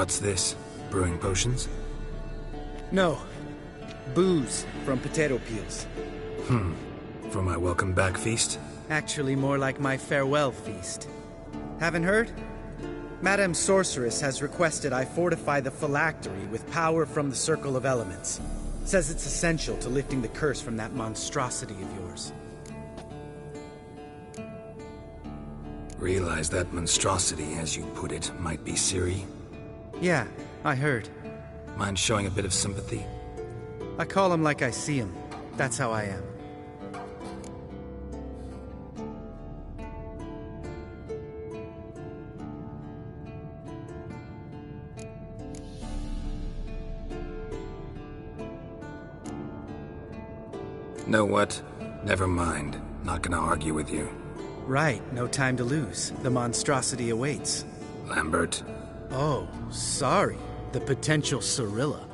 What's this? Brewing potions? No. Booze from potato peels. For my welcome back feast? Actually more like my farewell feast. Haven't heard? Madame Sorceress has requested I fortify the phylactery with power from the Circle of Elements. Says it's essential to lifting the curse from that monstrosity of yours. Realize that monstrosity, as you put it, might be Ciri? Yeah, I heard. Mind showing a bit of sympathy? I call him like I see him. That's how I am. Know what? Never mind. Not gonna argue with you. Right, no time to lose. The monstrosity awaits. Lambert. Oh, sorry. The potential Cirilla.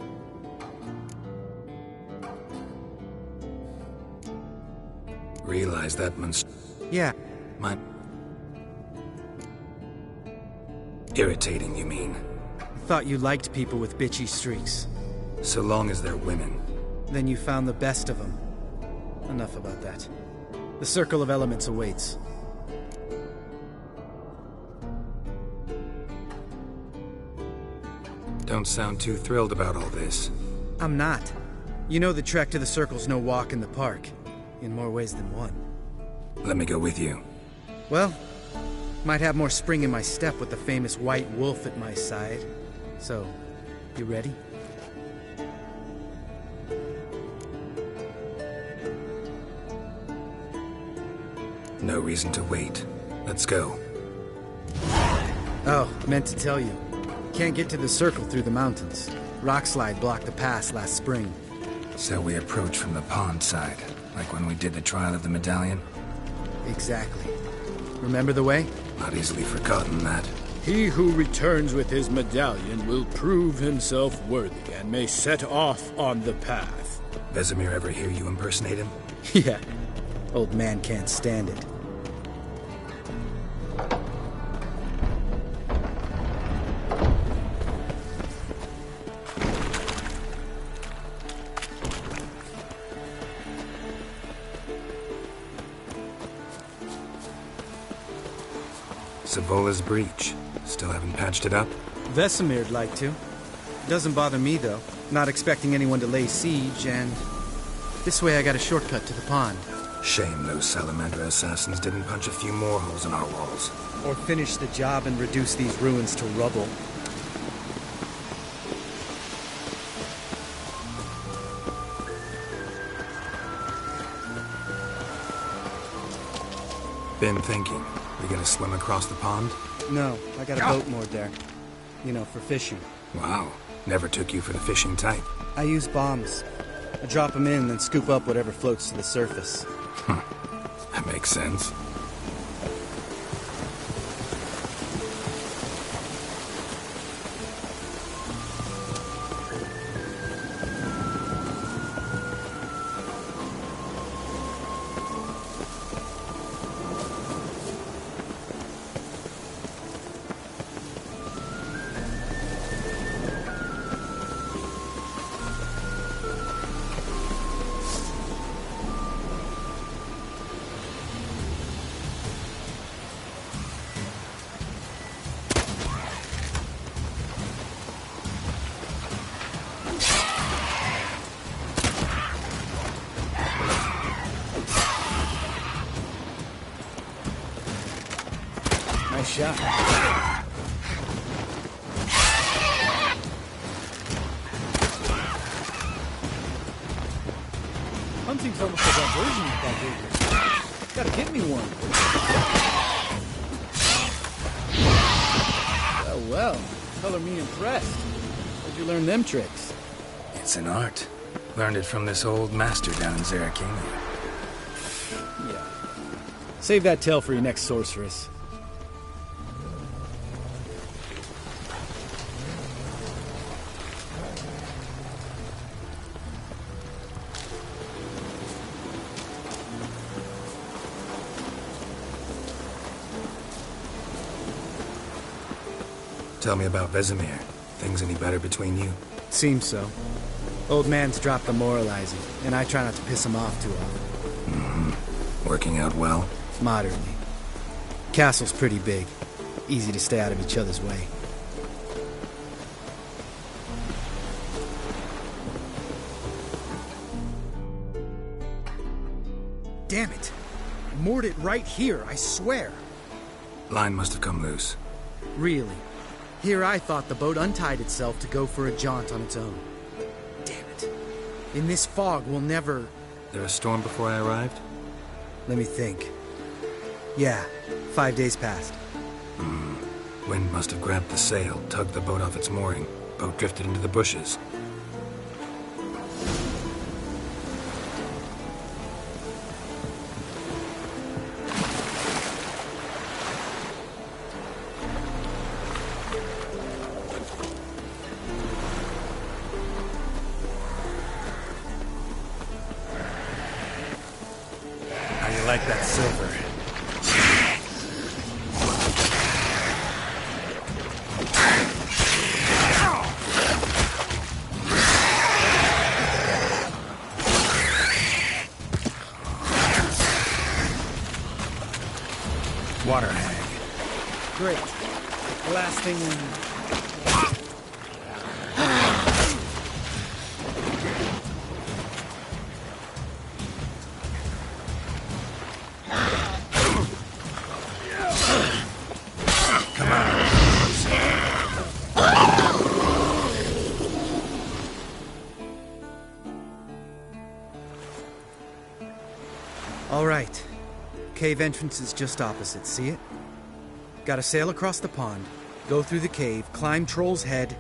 Realize that Yeah. Irritating, you mean? Thought you liked people with bitchy streaks. So long as they're women. Then you found the best of them. Enough about that. The Circle of Elements awaits. Don't sound too thrilled about all this. I'm not. You know the trek to the Circle's no walk in the park. In more ways than one. Let me go with you. Well, might have more spring in my step with the famous white wolf at my side. So, you ready? No reason to wait. Let's go. Oh, meant to tell you. Can't get to the Circle through the mountains. Rockslide blocked the pass last spring. So we approach from the pond side, like when we did the trial of the medallion? Exactly. Remember the way? Not easily forgotten, that. He who returns with his medallion will prove himself worthy and may set off on the path. Vesemir ever hear you impersonate him? Yeah. Old man can't stand it. Savola's breach. Still haven't patched it up? Vesemir'd like to. Doesn't bother me, though. Not expecting anyone to lay siege, and... this way I got a shortcut to the pond. Shame those Salamander assassins didn't punch a few more holes in our walls. Or finish the job and reduce these ruins to rubble. Been thinking. We gonna swim across the pond? No, I got a boat moored there. You know, for fishing. Wow. Never took you for the fishing type. I use bombs. I drop them in, then scoop up whatever floats to the surface. That makes sense. Nice shot. Hunting's almost a diversion with that dude. Gotta get me one. Well. Color me impressed. Where'd you learn them tricks? It's an art. Learned it from this old master down in Zarakina. Yeah. Save that tale for your next sorceress. Tell me about Vesemir. Things any better between you? Seems so. Old man's dropped the moralizing, and I try not to piss him off too often. Working out well? Moderately. Castle's pretty big. Easy to stay out of each other's way. Damn it! I moored it right here, I swear! Line must have come loose. Really? Here I thought the boat untied itself to go for a jaunt on its own. Damn it. In this fog, we'll never... There a storm before I arrived? Let me think. Yeah, 5 days passed. Wind must have grabbed the sail, tugged the boat off its mooring. Boat drifted into the bushes. How you like that silver? Water hag. Great. Last thing we need. All right. Cave entrance is just opposite, see it? Gotta sail across the pond, go through the cave, climb Troll's Head,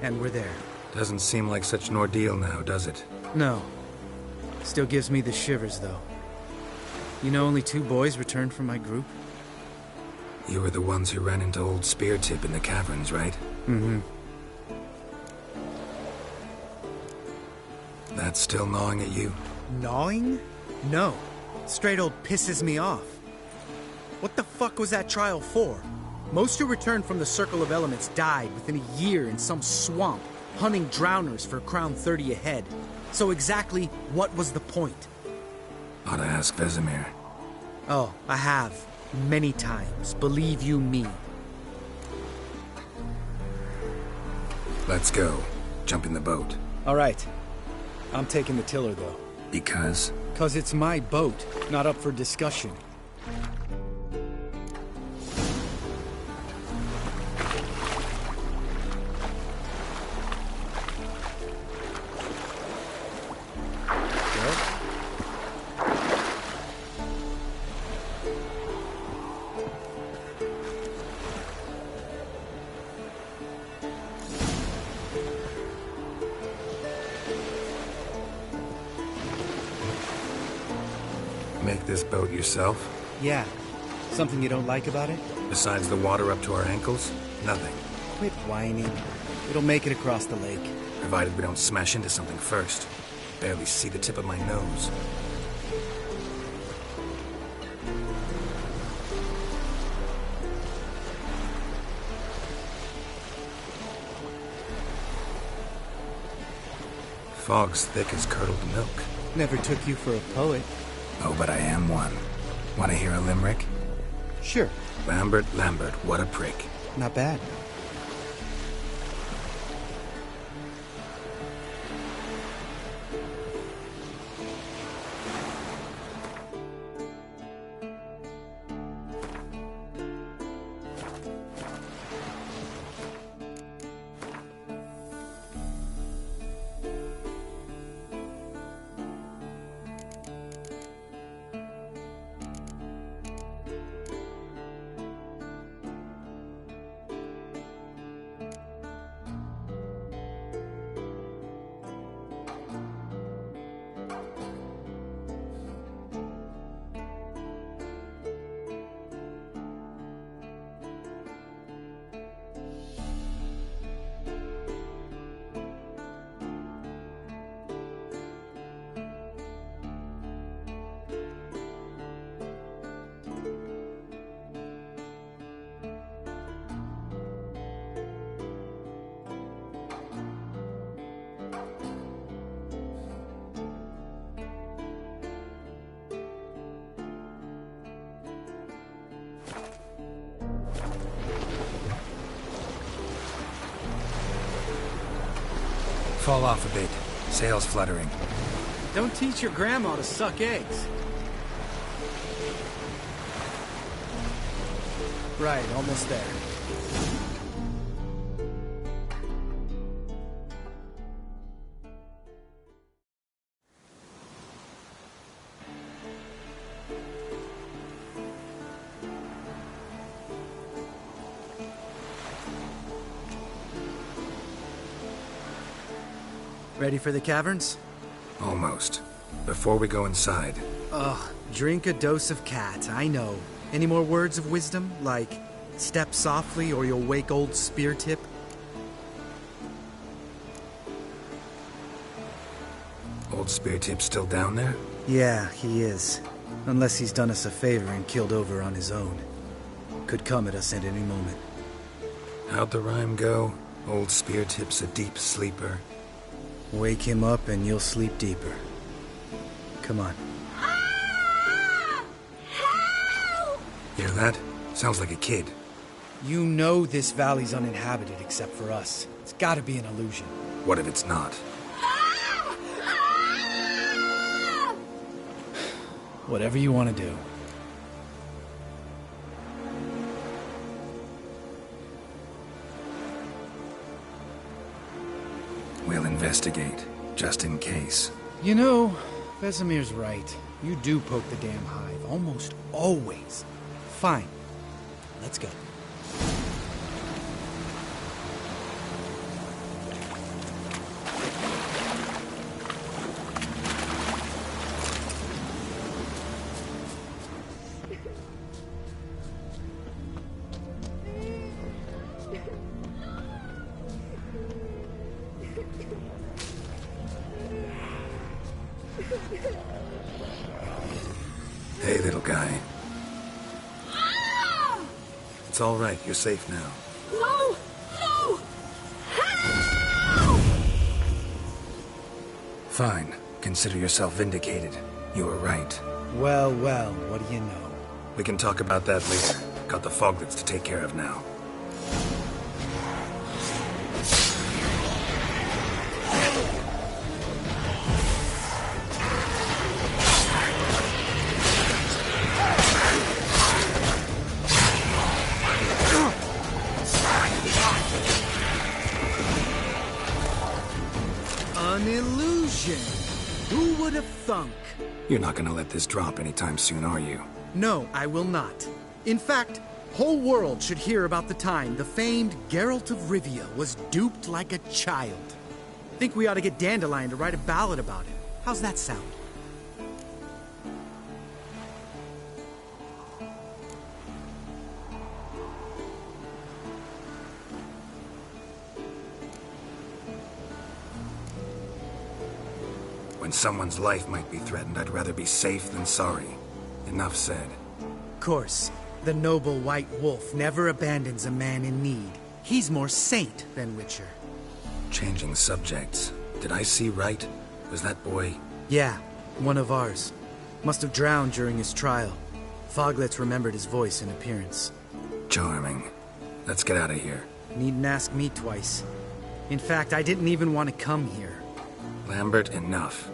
and we're there. Doesn't seem like such an ordeal now, does it? No. Still gives me the shivers, though. You know only 2 boys returned from my group? You were the ones who ran into old Spear Tip in the caverns, right? Mm-hmm. That's still gnawing at you? Gnawing? No. Straight old pisses me off. What the fuck was that trial for? Most who returned from the Circle of Elements died within a year in some swamp, hunting drowners for Crown 30 a head. So exactly what was the point? Ought to ask Vesemir. Oh, I have. Many times, believe you me. Let's go. Jump in the boat. All right. I'm taking the tiller, though. Because? 'Cause it's my boat, not up for discussion. Make this boat yourself? Yeah. Something you don't like about it? Besides the water up to our ankles? Nothing. Quit whining. It'll make it across the lake. Provided we don't smash into something first. Barely see the tip of my nose. Fog's thick as curdled milk. Never took you for a poet. Oh, but I am one. Want to hear a limerick? Sure. Lambert, what a prick. Not bad. Fall off a bit. Sail's fluttering. Don't teach your grandma to suck eggs. Right, almost there. Ready for the caverns? Almost. Before we go inside, Ugh, drink a dose of cat, I know. Any more words of wisdom, like step softly or you'll wake old Spear Tip? old Spear Tip's still down there? Yeah, he is. Unless he's done us a favor and killed over on his own. Could come at us at any moment. How'd the rhyme go? Old Spear Tip's a deep sleeper. Wake him up and you'll sleep deeper. Come on. Hear that? Sounds like a kid. You know this valley's uninhabited except for us. It's gotta be an illusion. What if it's not? Whatever you want to do. We'll investigate, just in case. You know, Vesemir's right. You do poke the damn hive, almost always. Fine. Let's go. Hey, little guy. It's all right. You're safe now. No! No! Help! Fine. Consider yourself vindicated. You were right. Well, well, what do you know? We can talk about that later. Got the foglets to take care of now. An illusion! Who would have thunk? You're not gonna let this drop anytime soon, are you? No, I will not. In fact, whole world should hear about the time the famed Geralt of Rivia was duped like a child. Think we ought to get Dandelion to write a ballad about it. How's that sound? When someone's life might be threatened, I'd rather be safe than sorry. Enough said. Course, the noble white wolf never abandons a man in need. He's more saint than Witcher. Changing subjects. Did I see right? Was that boy... Yeah, one of ours. Must have drowned during his trial. Foglets remembered his voice and appearance. Charming. Let's get out of here. Needn't ask me twice. In fact, I didn't even want to come here. Lambert, enough.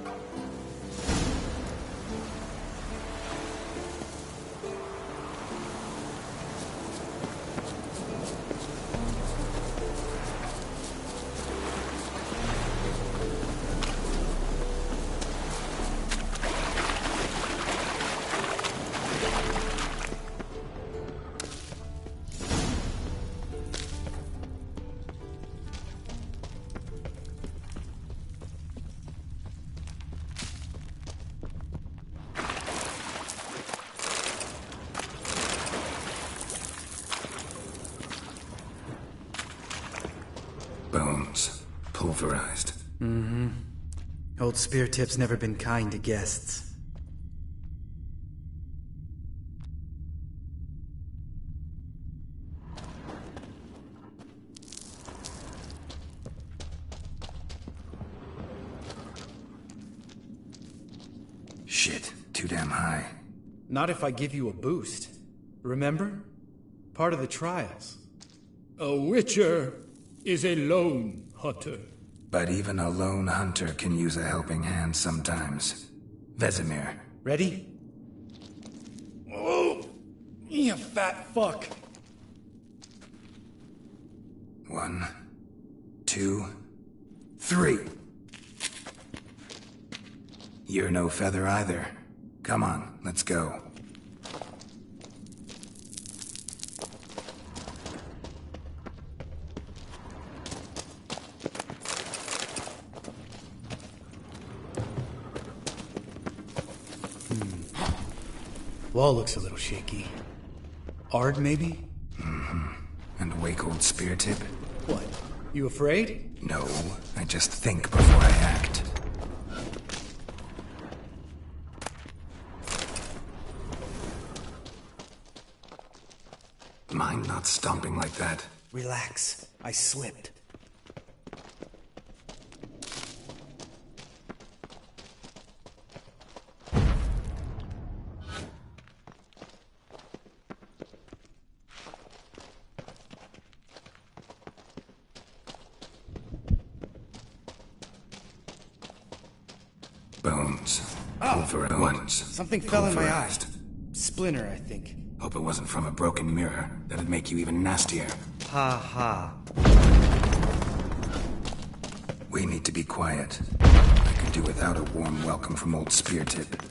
Bones. Pulverized. Mm-hmm. Old Spear Tip's never been kind to guests. Shit. Too damn high. Not if I give you a boost. Remember? Part of the trials. A witcher is a lone hunter. But even a lone hunter can use a helping hand sometimes. Vesemir. Ready? Oh, you fat fuck. 1, 2, 3. You're no feather either. Come on, let's go. Wall looks a little shaky. Ard, maybe? And a wake-old spear tip? What? You afraid? No, I just think before I act. Mind not stomping like that. Relax. I slipped. Bones. Pulverized. Something fell in my eye. Splinter, I think. Hope it wasn't from a broken mirror. That'd make you even nastier. Ha ha. We need to be quiet. I could do without a warm welcome from old Spear Tip.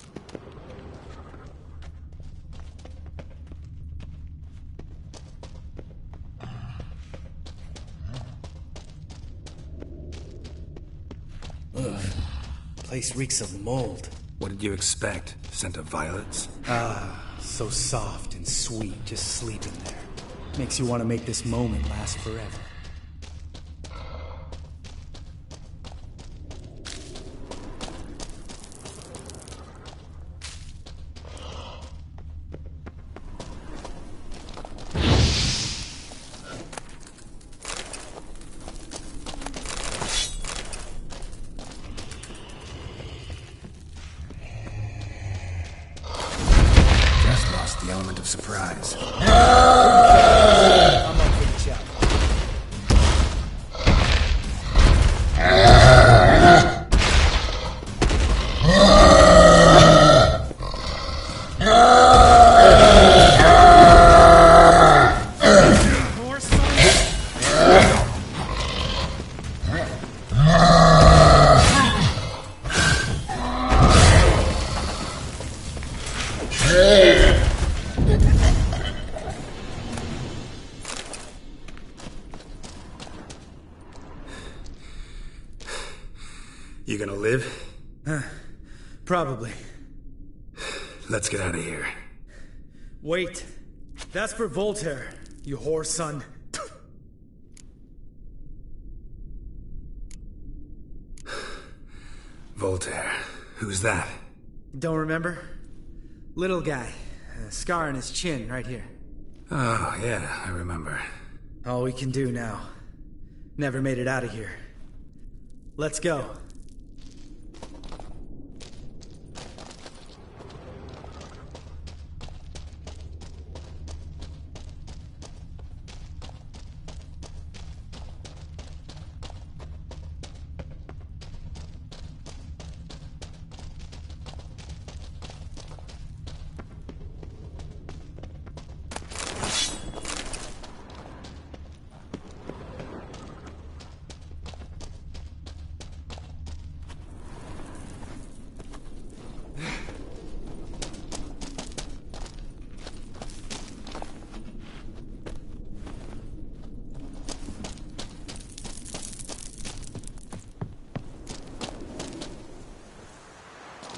Ugh. Place reeks of mold. What did you expect? Scent of violets? So soft and sweet, just sleeping there. Makes you want to make this moment last forever. The element of surprise. I'm up for the challenge. You gonna live? Probably. Let's get out of here. Wait. That's for Voltaire, you whore son. Voltaire. Who's that? Don't remember? Little guy. A scar on his chin, right here. Oh, yeah, I remember. All we can do now. Never made it out of here. Let's go.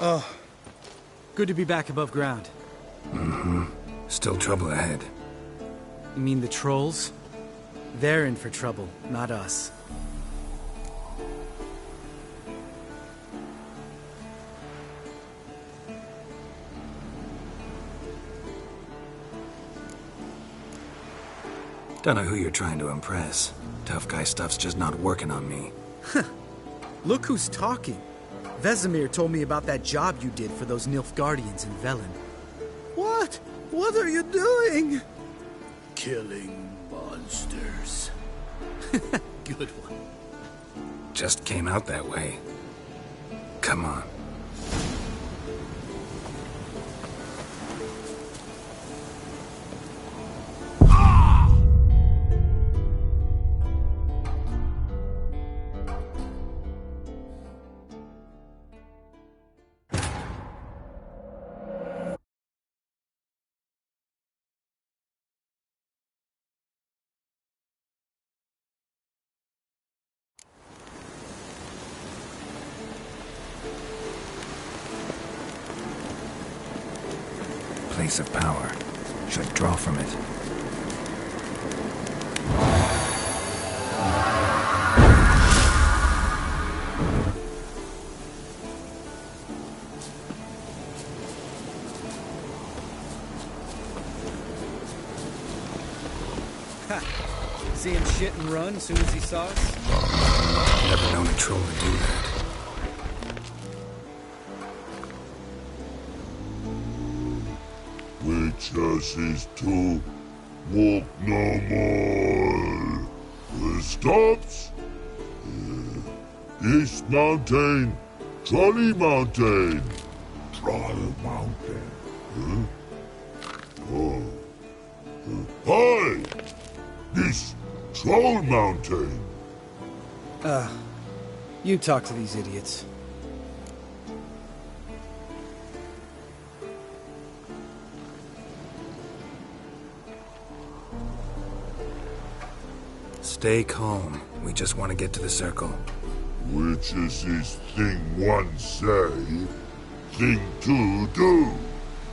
Oh, good to be back above ground. Still trouble ahead. You mean the trolls? They're in for trouble, not us. Don't know who you're trying to impress. Tough guy stuff's just not working on me. Look who's talking. Vesemir told me about that job you did for those Nilfgaardians in Velen. What? What are you doing? Killing monsters. Good one. Just came out that way. Come on. Place of power. Should draw from it. Ha! See him shit and run as soon as he saw us? Never known a troll to do that. Witches is to walk no more. Stops. East Mountain, Trolley Mountain. Troll Mountain. Oh. Hi! This Troll Mountain. You talk to these idiots. Stay calm. We just want to get to the circle. Which is this thing one say, thing two do,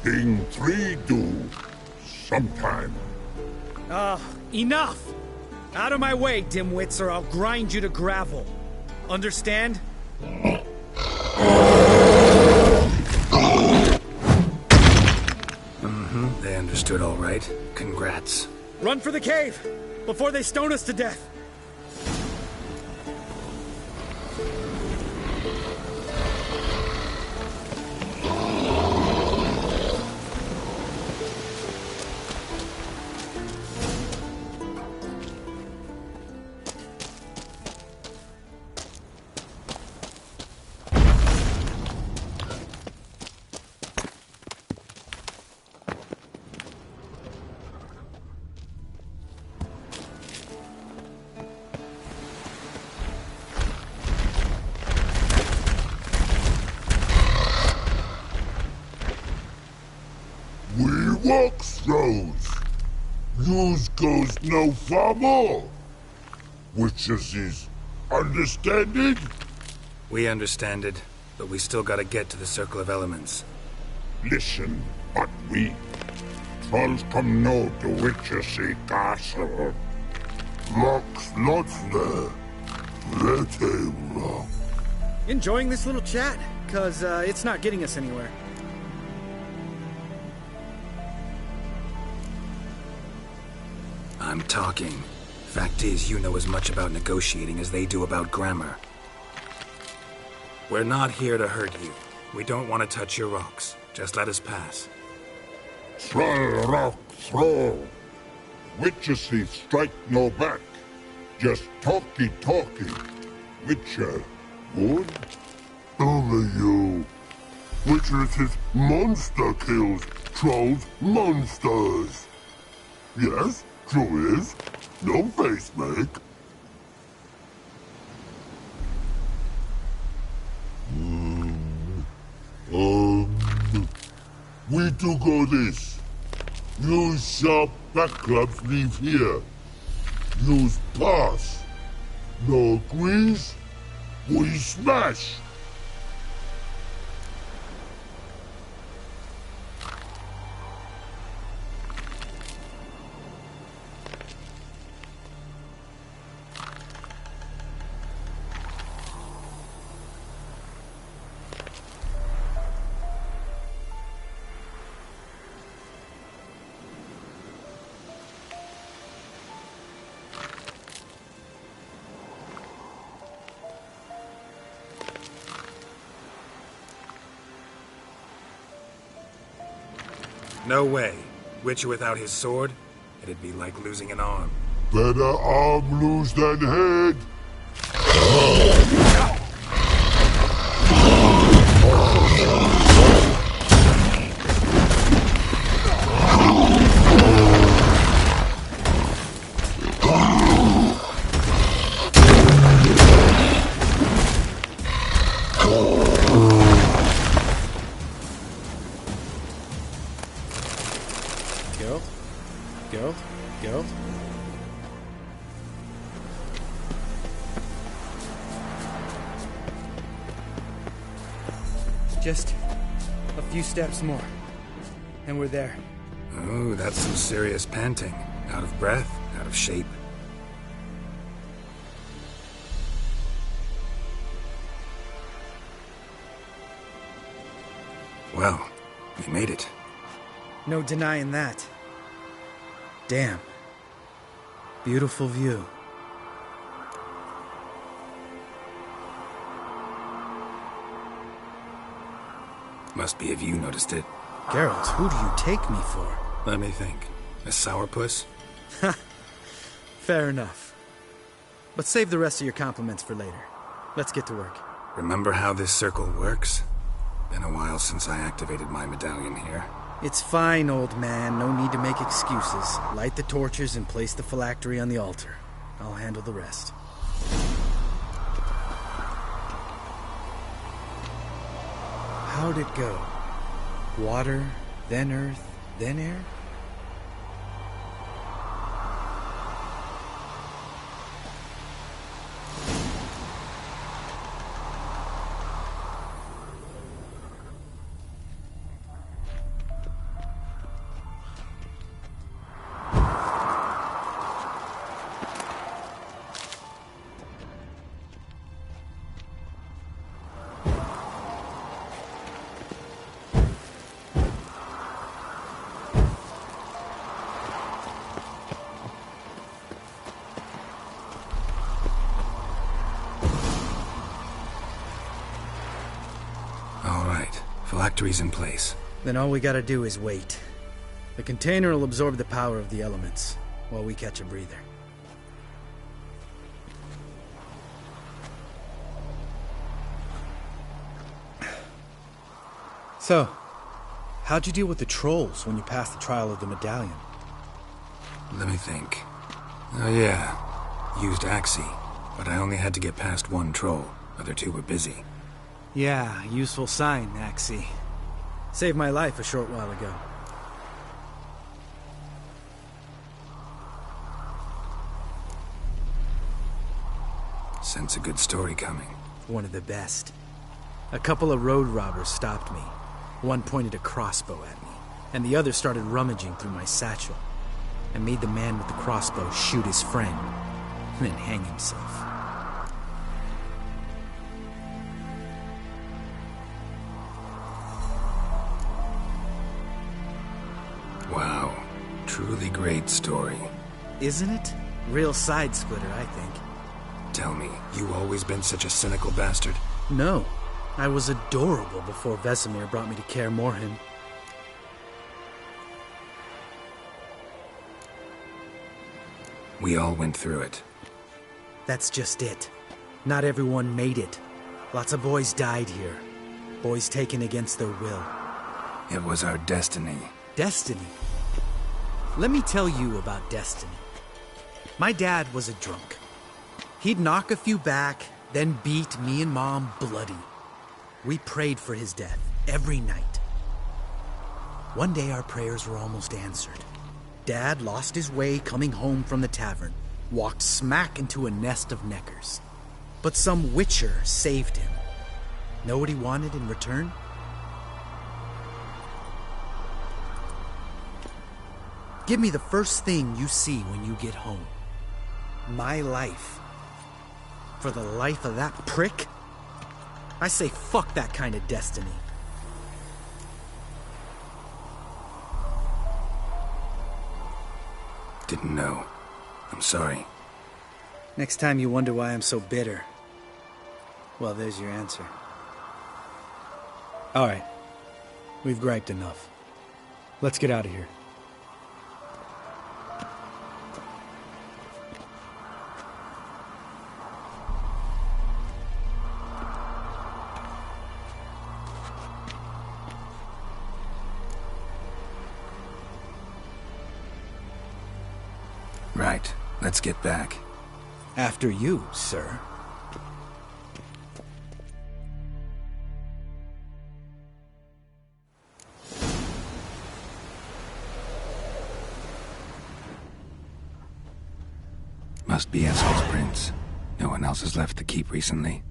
thing three do, sometime. Enough! Out of my way, dimwits, or I'll grind you to gravel. Understand? They understood all right. Congrats. Run for the cave! Before they stone us to death! Walk throws. News goes no far more. Witches is understanding? We understand it, but we still gotta get to the Circle of Elements. Listen, but we trolls come know the witches castle. Locks lots there. Pretty rock. Enjoying this little chat? Cause, it's not getting us anywhere. I'm talking. Fact is, you know as much about negotiating as they do about grammar. We're not here to hurt you. We don't want to touch your rocks. Just let us pass. Troll rock throw. Witches strike no back. Just talky. Witcher, good? Only you. Witches monster kills. Trolls monsters. Yes? True is. No face make. We do go this. Use sharp back clubs leave here. Use pass. No agrees? We smash. No way. Witcher without his sword? It'd be like losing an arm. Better arm lose than head. Geralt? Just a few steps more, and we're there. Oh, that's some serious panting. Out of breath, out of shape. Well, we made it. No denying that. Damn. Beautiful view. Must be if you noticed it. Geralt, who do you take me for? Let me think. A sourpuss? Fair enough. But save the rest of your compliments for later. Let's get to work. Remember how this circle works? Been a while since I activated my medallion here. It's fine, old man. No need to make excuses. Light the torches and place the phylactery on the altar. I'll handle the rest. How'd it go? Water, then earth, then air? Phylactery's in place. Then all we gotta do is wait. The container will absorb the power of the elements, while we catch a breather. So, how'd you deal with the trolls when you passed the trial of the medallion? Let me think. Oh yeah, used Axie, but I only had to get past one troll. Other two were busy. Yeah, useful sign, Axie. Saved my life a short while ago. Sense a good story coming. One of the best. A couple of road robbers stopped me. One pointed a crossbow at me, and the other started rummaging through my satchel. I made the man with the crossbow shoot his friend, and then hang himself. Wow. Truly great story. Isn't it? Real side splitter, I think. Tell me, you always been such a cynical bastard? No. I was adorable before Vesemir brought me to Kaer Morhen. We all went through it. That's just it. Not everyone made it. Lots of boys died here. Boys taken against their will. It was our destiny. Destiny? Let me tell you about destiny. My dad was a drunk. He'd knock a few back, then beat me and Mom bloody. We prayed for his death every night. One day our prayers were almost answered. Dad lost his way coming home from the tavern, walked smack into a nest of neckers. But some witcher saved him. Know what he wanted in return? Give me the first thing you see when you get home. My life. For the life of that prick? I say fuck that kind of destiny. Didn't know. I'm sorry. Next time you wonder why I'm so bitter, well, there's your answer. Alright. We've griped enough. Let's get out of here. Right. Let's get back. After you, sir. Must be Eskel's prints. No one else has left the keep recently.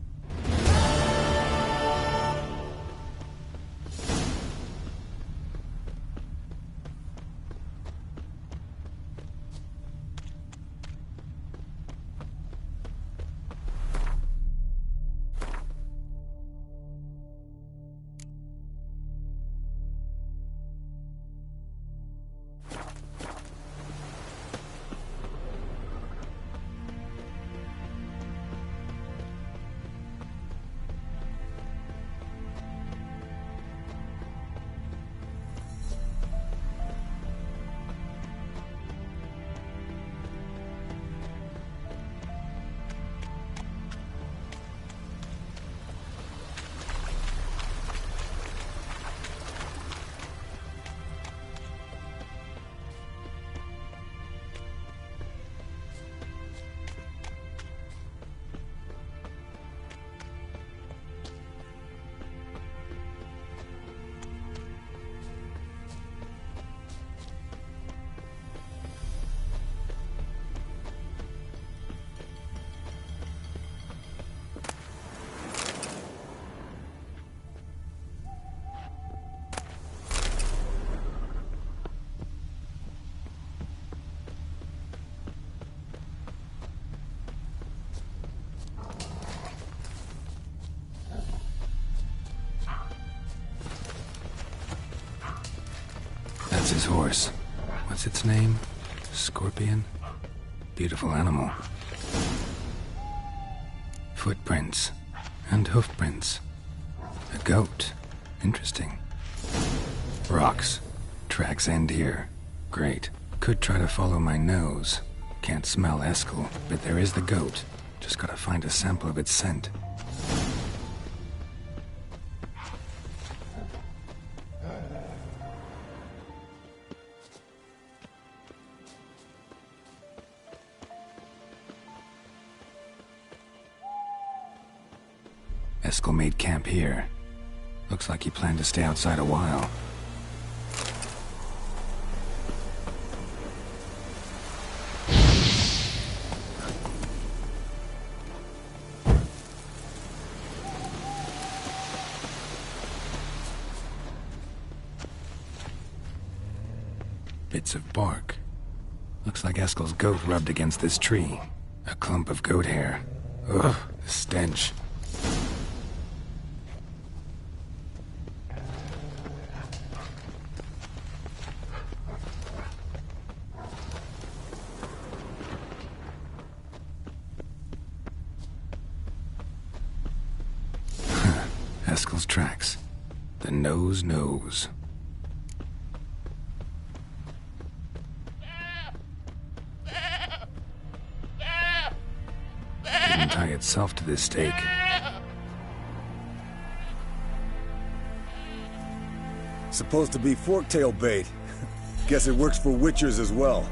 That's his horse. What's its name? Scorpion? Beautiful animal. Footprints. And hoofprints. A goat. Interesting. Rocks. Tracks end here. Great. Could try to follow my nose. Can't smell Eskel, but there is the goat. Just gotta find a sample of its scent. Eskel made camp here. Looks like he planned to stay outside a while. Bits of bark. Looks like Eskel's goat rubbed against this tree. A clump of goat hair. Ugh, the stench. Eskel's tracks. The nose knows. Didn't tie itself to this stake. Supposed to be forktail bait. Guess it works for witchers as well.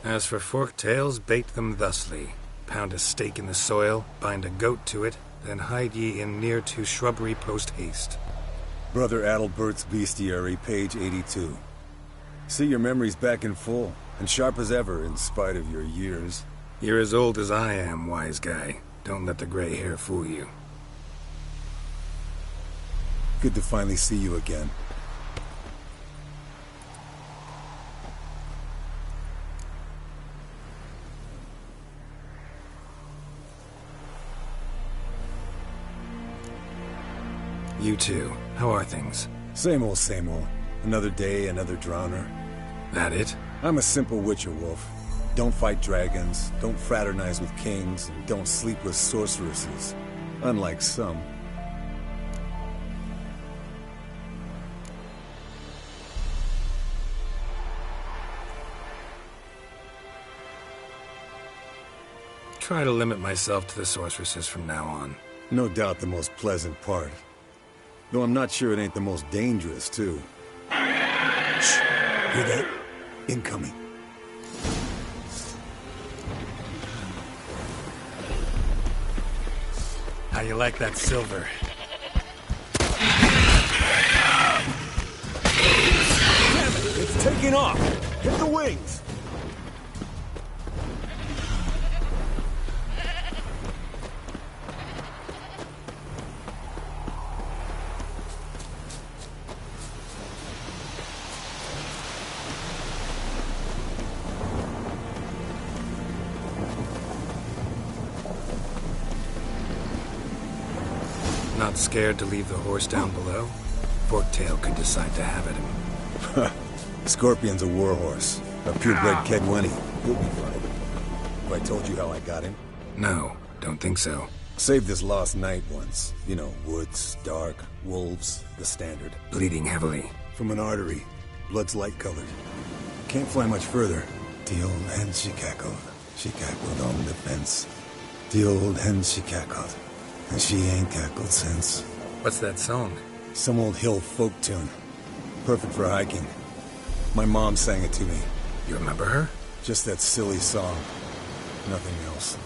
As for forktails, bait them thusly. Pound a stake in the soil, bind a goat to it, then hide ye in near to shrubbery post haste. Brother Adalbert's Bestiary, page 82. See, your memory's back in full, and sharp as ever in spite of your years. You're as old as I am, wise guy. Don't let the gray hair fool you. Good to finally see you again. You too. How are things? Same old, same old. Another day, another drowner. That it? I'm a simple witcher wolf. Don't fight dragons, don't fraternize with kings, and don't sleep with sorceresses. Unlike some. Try to limit myself to the sorceresses from now on. No doubt the most pleasant part. Though I'm not sure it ain't the most dangerous, too. Shh! Hear that? Incoming. How you like that silver? taking off! Hit the wings! Not scared to leave the horse down below? Forktail could decide to have it. Scorpion's a warhorse. A purebred Kedwenny. He'll be fine. Have I told you how I got him? No, don't think so. Saved this lost night once. You know, woods, dark, wolves, the standard. Bleeding heavily. From an artery. Blood's light-colored. Can't fly much further. The old hen she cackled. She cackled on the fence. The old hen she cackled. And she ain't cackled since. What's that song? Some old hill folk tune. Perfect for hiking. My mom sang it to me. You remember her? Just that silly song. Nothing else.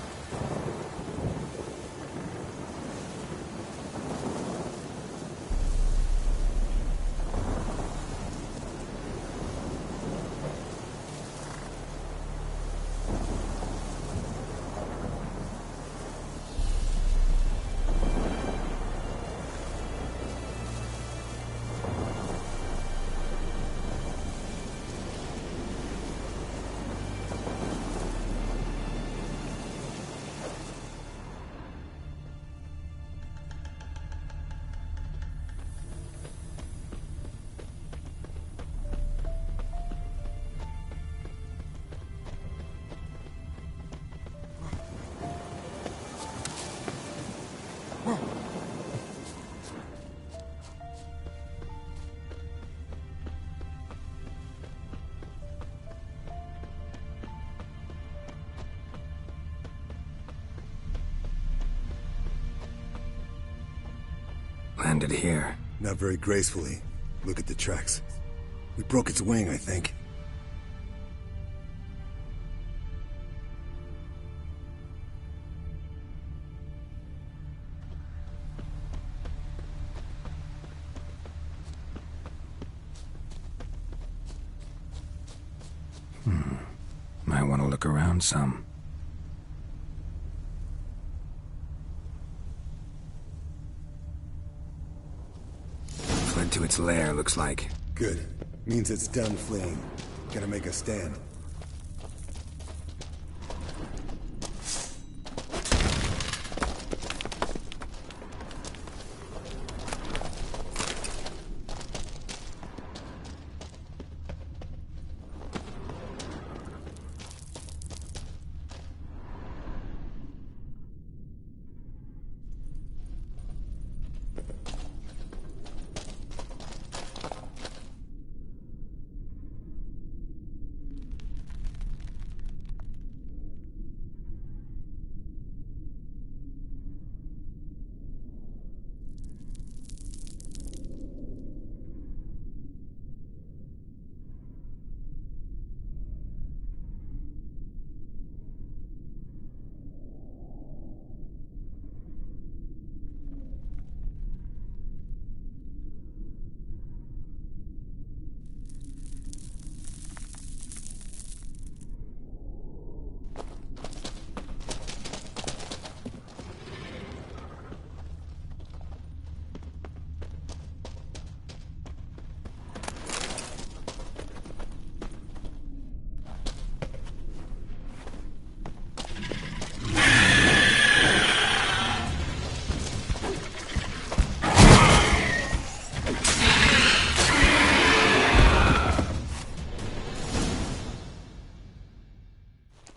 Landed here. Not very gracefully. Look at the tracks. We broke its wing, I think. Might want to look around some. Fled to its lair, looks like. Good. Means it's done fleeing. Gotta make a stand.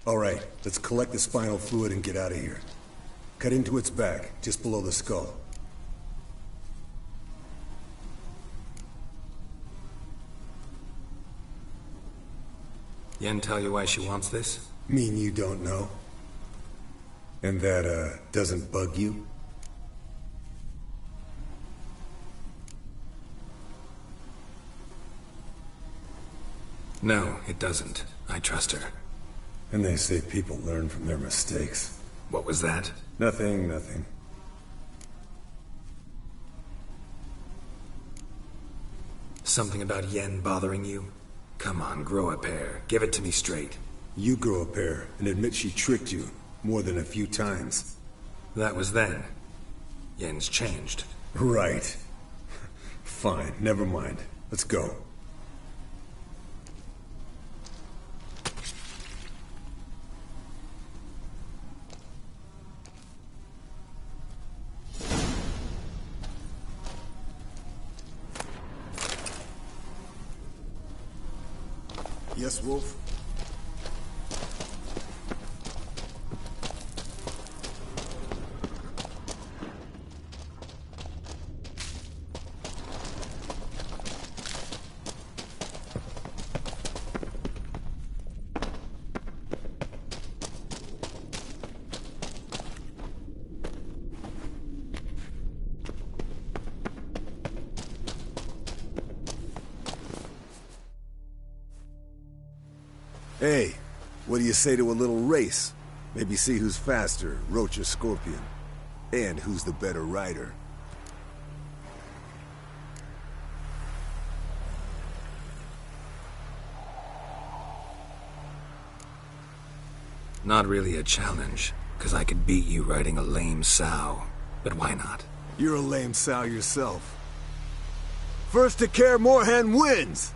All right, let's collect the spinal fluid and get out of here. Cut into its back, just below the skull. Yen tell you why she wants this? Mean you don't know? And that, doesn't bug you? No, it doesn't. I trust her. And they say people learn from their mistakes. What was that? Nothing, nothing. Something about Yen bothering you? Come on, grow a pair. Give it to me straight. You grow a pair and admit she tricked you more than a few times. That was then. Yen's changed. Right. Fine, never mind. Let's go. Yes, Wolf? Hey, what do you say to a little race? Maybe see who's faster, Roach or Scorpion. And who's the better rider. Not really a challenge, because I could beat you riding a lame sow. But why not? You're a lame sow yourself. First to Kaer Morhen wins!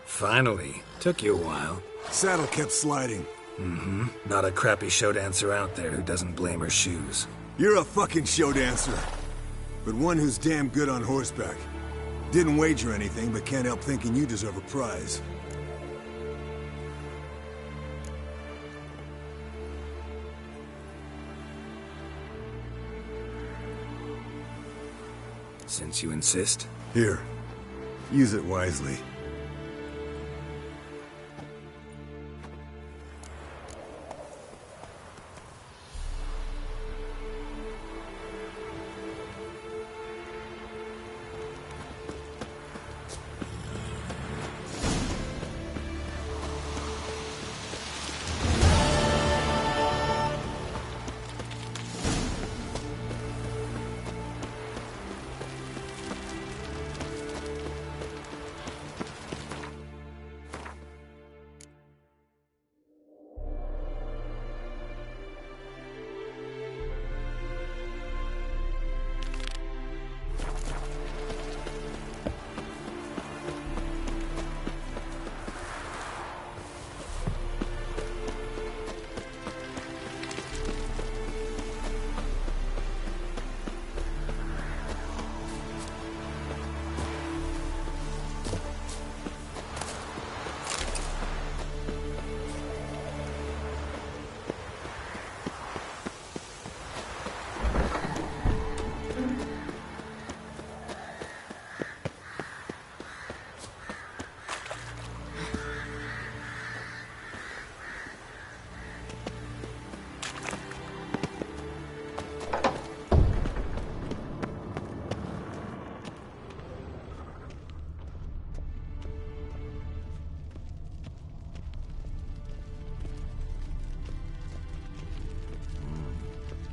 Finally. Took you a while. Saddle kept sliding. Mm-hmm. Not a crappy show dancer out there who doesn't blame her shoes. You're a fucking show dancer. But one who's damn good on horseback. Didn't wager anything, but can't help thinking you deserve a prize. Since you insist. Here. Use it wisely.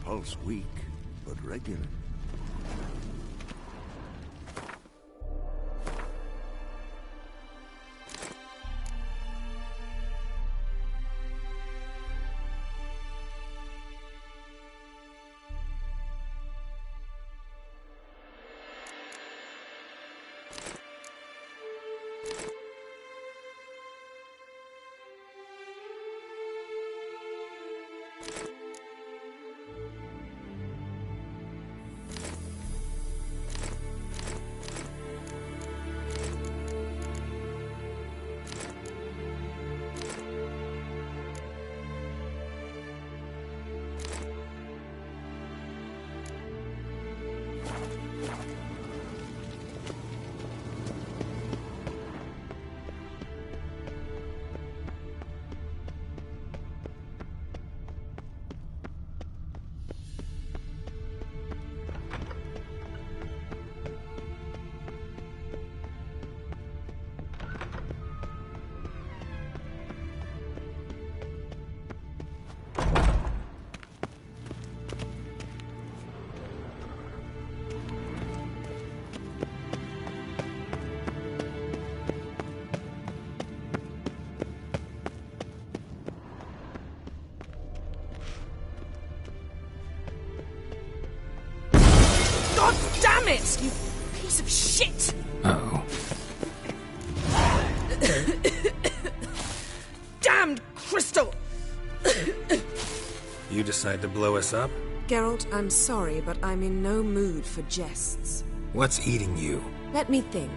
Pulse weak, but regular. crystal! You decide to blow us up? Geralt, I'm sorry, but I'm in no mood for jests. What's eating you? Let me think.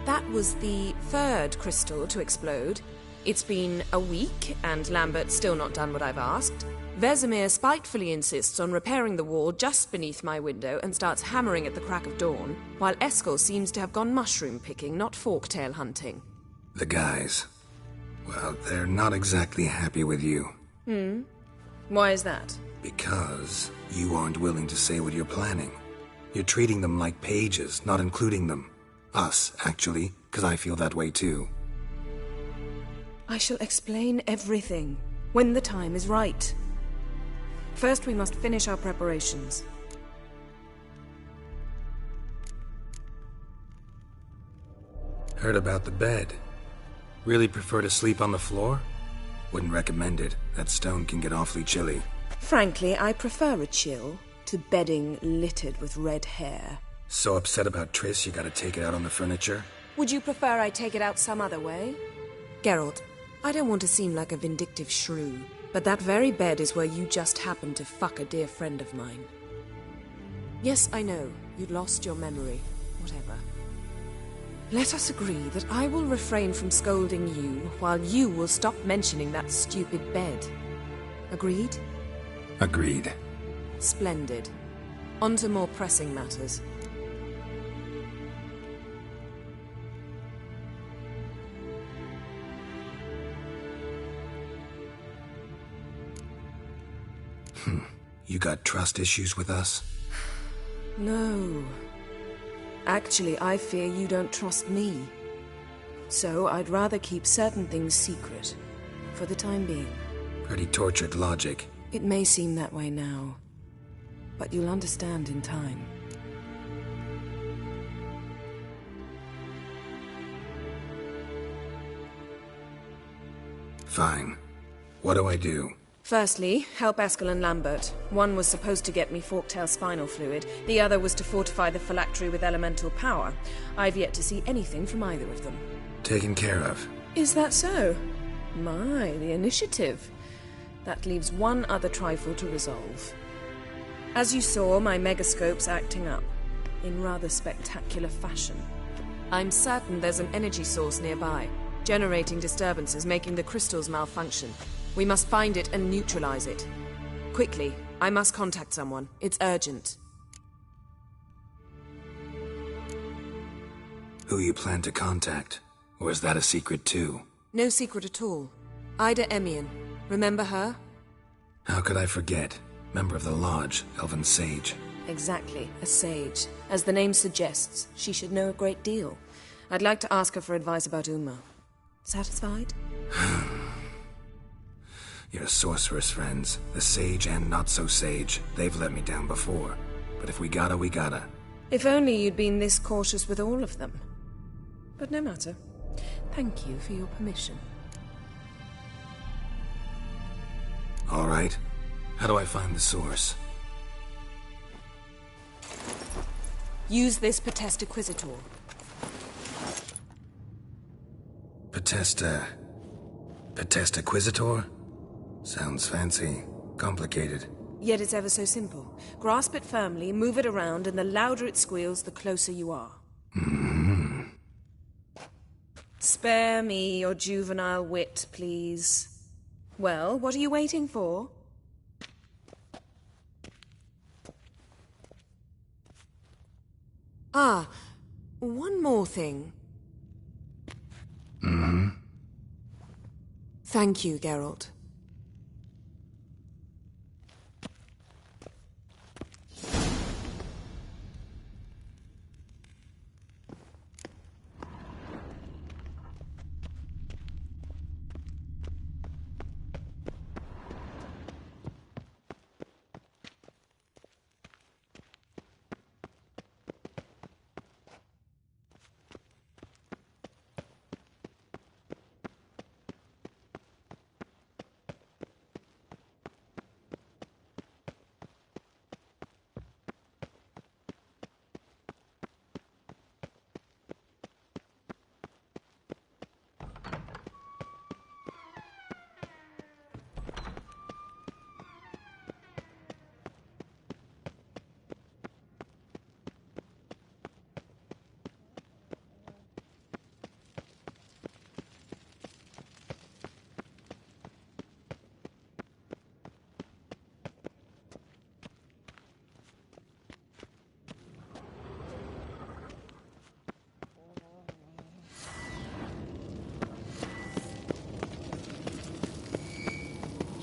That was the third crystal to explode. It's been a week, and Lambert's still not done what I've asked. Vesemir spitefully insists on repairing the wall just beneath my window and starts hammering at the crack of dawn, while Eskel seems to have gone mushroom picking, not forktail hunting. The guys. Well, they're not exactly happy with you. Why is that? Because you aren't willing to say what you're planning. You're treating them like pages, not including them. Us, actually, because I feel that way too. I shall explain everything when the time is right. First, we must finish our preparations. Heard about the bed. Really prefer to sleep on the floor? Wouldn't recommend it. That stone can get awfully chilly. Frankly, I prefer a chill to bedding littered with red hair. So upset about Triss you gotta take it out on the furniture? Would you prefer I take it out some other way? Geralt, I don't want to seem like a vindictive shrew, but that very bed is where you just happened to fuck a dear friend of mine. Yes, I know, you'd lost your memory. Whatever. Let us agree that I will refrain from scolding you, while you will stop mentioning that stupid bed. Agreed? Agreed. Splendid. On to more pressing matters. You got trust issues with us? No. Actually, I fear you don't trust me. So I'd rather keep certain things secret, for the time being. Pretty tortured logic. It may seem that way now, but you'll understand in time. Fine. What do I do? Firstly, help Eskel and Lambert. One was supposed to get me forktail spinal fluid, the other was to fortify the phylactery with elemental power. I've yet to see anything from either of them. Taken care of. Is that so? My, the initiative. That leaves one other trifle to resolve. As you saw, my megascope's acting up, in rather spectacular fashion. I'm certain there's an energy source nearby, generating disturbances, making the crystals malfunction. We must find it and neutralize it. Quickly, I must contact someone. It's urgent. Who you plan to contact? Or is that a secret too? No secret at all. Ida Emian. Remember her? How could I forget? Member of the Lodge, Elven Sage. Exactly, a sage. As the name suggests, she should know a great deal. I'd like to ask her for advice about Uma. Satisfied? Your sorceress friends, the sage and not-so-sage, they've let me down before. But if we gotta, we gotta. If only you'd been this cautious with all of them. But no matter. Thank you for your permission. All right. How do I find the source? Use this Potestaquizitor. Potestaquizitor? Sounds fancy. Complicated. Yet it's ever so simple. Grasp it firmly, move it around, and the louder it squeals, the closer you are. Spare me your juvenile wit, please. Well, what are you waiting for? Ah, one more thing. Thank you, Geralt.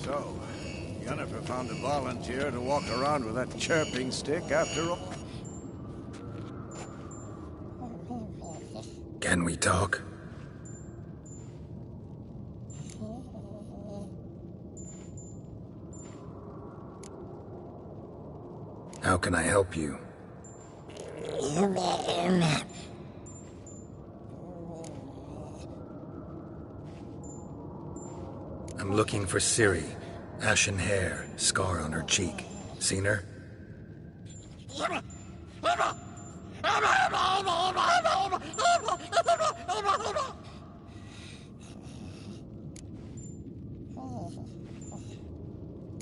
So, Yennefer found a volunteer to walk around with that chirping stick after all. Can we talk? How can I help you? I'm looking for Ciri. Ashen hair, scar on her cheek. Seen her?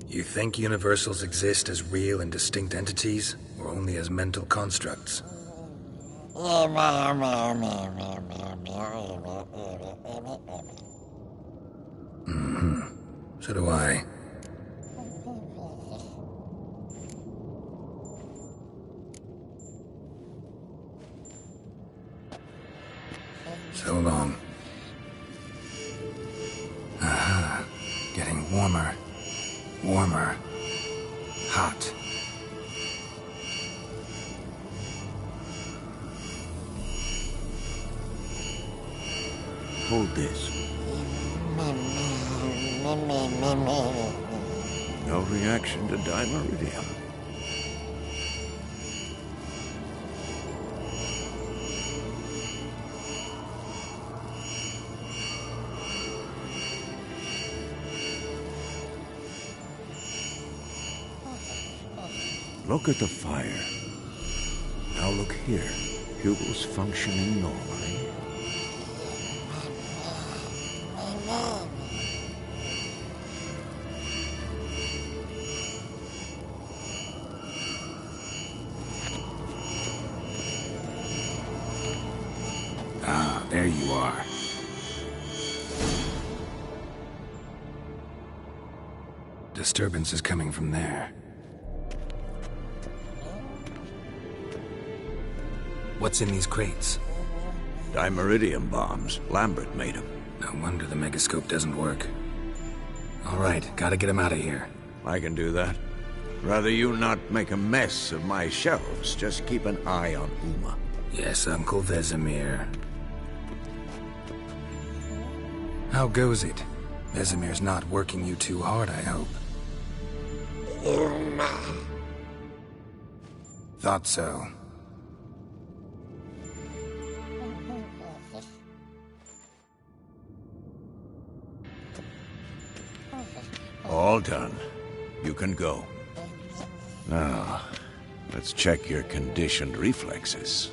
You think universals exist as real and distinct entities, or only as mental constructs? So do I. So long. Aha. Getting warmer. Warmer. Hot. Hold this. No reaction to dimeridium. Look at the fire. Now look here. Hugo's functioning normally. Ah, there you are. Disturbance is coming from there. What's in these crates? Dimeridium bombs. Lambert made them. No wonder the megascope doesn't work. All right, gotta get him out of here. I can do that. Rather you not make a mess of my shelves. Just keep an eye on Uma. Yes, Uncle Vesemir. How goes it? Vesemir's not working you too hard, I hope. Thought so. All done. You can go. Now, let's check your conditioned reflexes.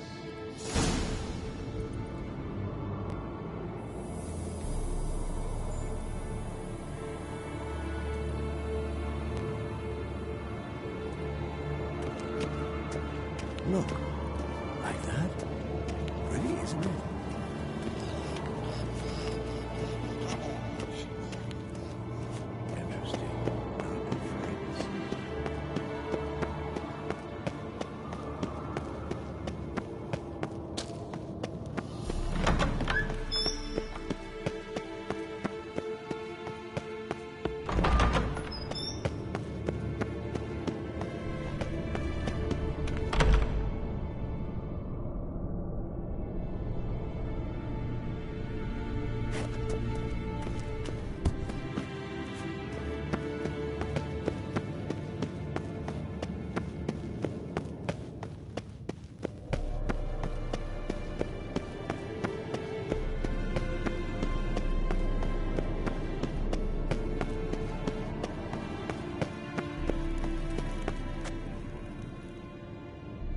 Look, like that? Pretty, isn't it?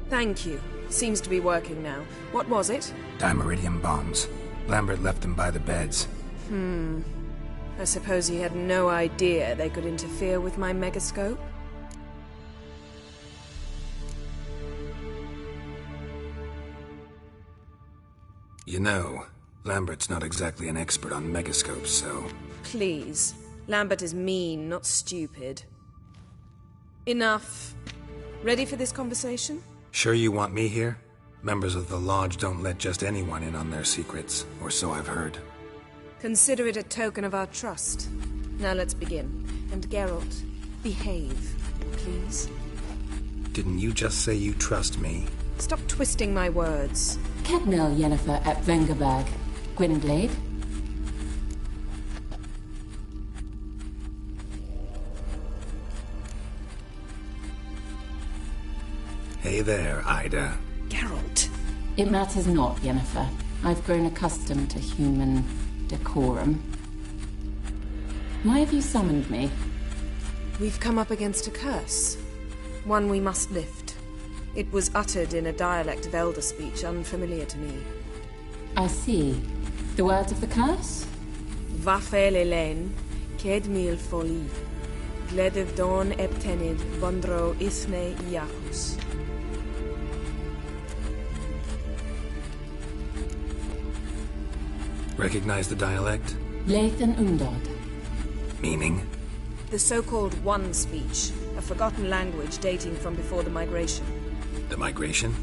Thank you. Seems to be working now. What was it? Dimeridium bombs. Lambert left them by the beds. I suppose he had no idea they could interfere with my megascope? You know, Lambert's not exactly an expert on megascopes, so... Please. Lambert is mean, not stupid. Enough. Ready for this conversation? Sure you want me here? Members of the Lodge don't let just anyone in on their secrets, or so I've heard. Consider it a token of our trust. Now let's begin. And Geralt, behave, please. Didn't you just say you trust me? Stop twisting my words. Kednil Yennefer at Vengerberg. Gwynblade? Hey there, Ida. Geralt. It matters not, Yennefer. I've grown accustomed to human decorum. Why have you summoned me? We've come up against a curse. One we must lift. It was uttered in a dialect of Elder speech unfamiliar to me. I see. The words of the curse? Vafel Elaine, Ked mil foli, Gledev don eptenid, Bondro isne iacus. Recognize the dialect? Lathan Undod. Meaning? The so-called One speech, a forgotten language dating from before the migration. The migration?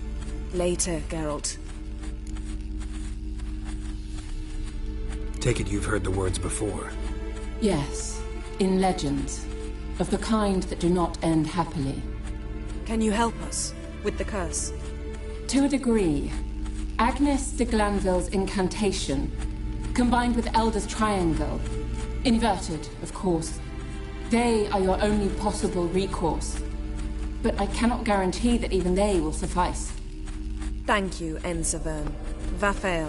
Later, Geralt. Take it you've heard the words before. Yes, in legends. Of the kind that do not end happily. Can you help us with the curse? To a degree. Agnes de Glanville's incantation, combined with Elder's triangle, inverted, of course. They are your only possible recourse. But I cannot guarantee that even they will suffice. Thank you, Ensavern. Vafel.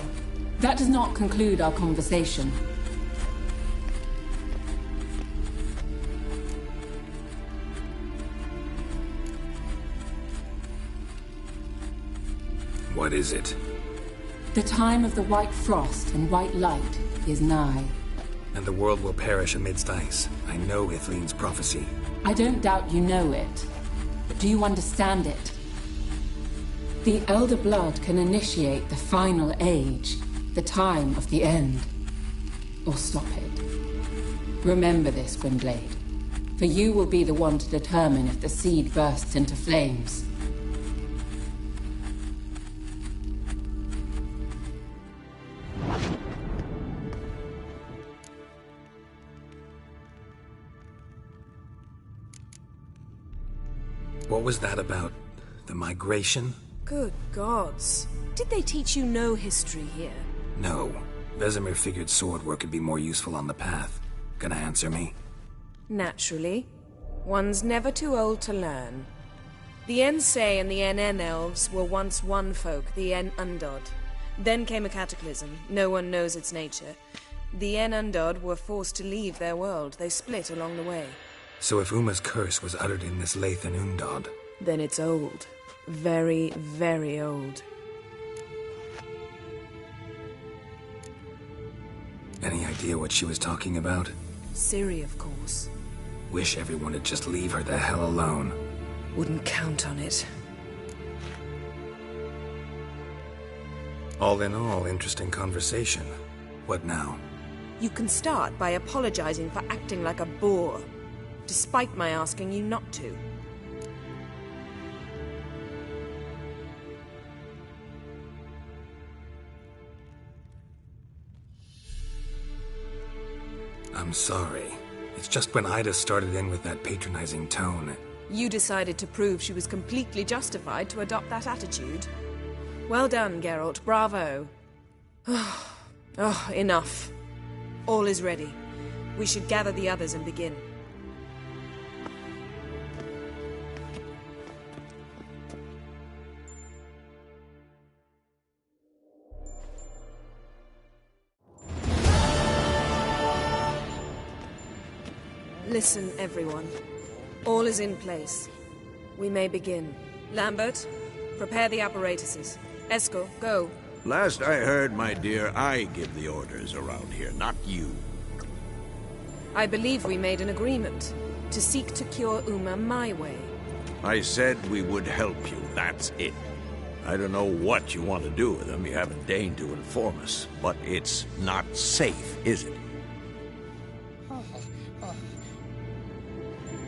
That does not conclude our conversation. What is it? The time of the white frost and white light is nigh. And the world will perish amidst ice. I know Ithleen's prophecy. I don't doubt you know it. But do you understand it? The Elder Blood can initiate the final age, the time of the end. Or stop it. Remember this, Gwynblade. For you will be the one to determine if the seed bursts into flames. What was that about? The migration? Good gods. Did they teach you no history here? No. Vesemir figured sword work could be more useful on the path. Gonna answer me? Naturally. One's never too old to learn. The Ensei and the NN elves were once one folk, the En Undod. Then came a cataclysm. No one knows its nature. The En Undod were forced to leave their world. They split along the way. So if Uma's curse was uttered in this Lathan Undod... Then it's old. Very, very old. Any idea what she was talking about? Ciri, of course. Wish everyone would just leave her the hell alone. Wouldn't count on it. All in all, interesting conversation. What now? You can start by apologizing for acting like a boor, despite my asking you not to. I'm sorry. It's just when Ida started in with that patronizing tone. You decided to prove she was completely justified to adopt that attitude. Well done, Geralt. Bravo. Oh, enough. All is ready. We should gather the others and begin. Listen, everyone. All is in place. We may begin. Lambert, prepare the apparatuses. Eskel, go. Last I heard, my dear, I give the orders around here, not you. I believe we made an agreement to seek to cure Uma my way. I said we would help you, that's it. I don't know what you want to do with them, you haven't deigned to inform us. But it's not safe, is it?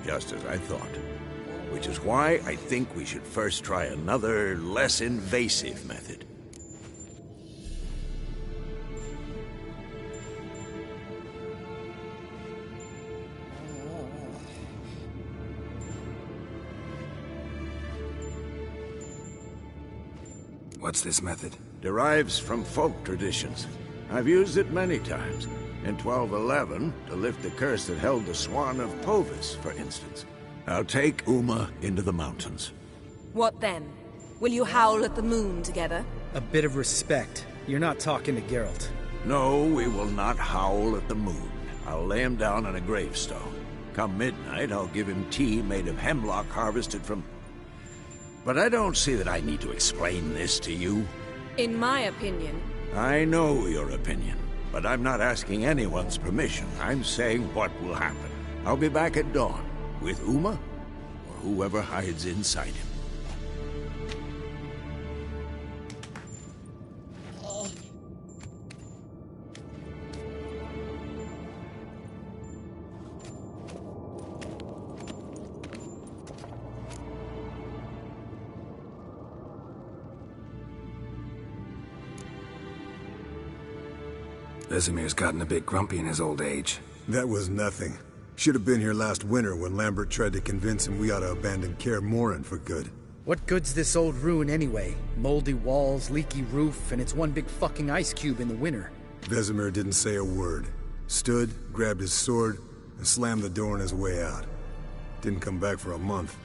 Just as I thought. Which is why I think we should first try another, less invasive method. What's this method? Derives from folk traditions. I've used it many times. In 1211, to lift the curse that held the Swan of Povis, for instance. I'll take Uma into the mountains. What then? Will you howl at the moon together? A bit of respect. You're not talking to Geralt. No, we will not howl at the moon. I'll lay him down on a gravestone. Come midnight, I'll give him tea made of hemlock harvested from... But I don't see that I need to explain this to you. In my opinion... I know your opinion, but I'm not asking anyone's permission. I'm saying what will happen. I'll be back at dawn, with Uma, or whoever hides inside him. Vesemir's gotten a bit grumpy in his old age. That was nothing. Should have been here last winter when Lambert tried to convince him we ought to abandon Kaer Morhen for good. What good's this old ruin anyway? Moldy walls, leaky roof, and it's one big fucking ice cube in the winter. Vesemir didn't say a word. Stood, grabbed his sword, and slammed the door on his way out. Didn't come back for a month.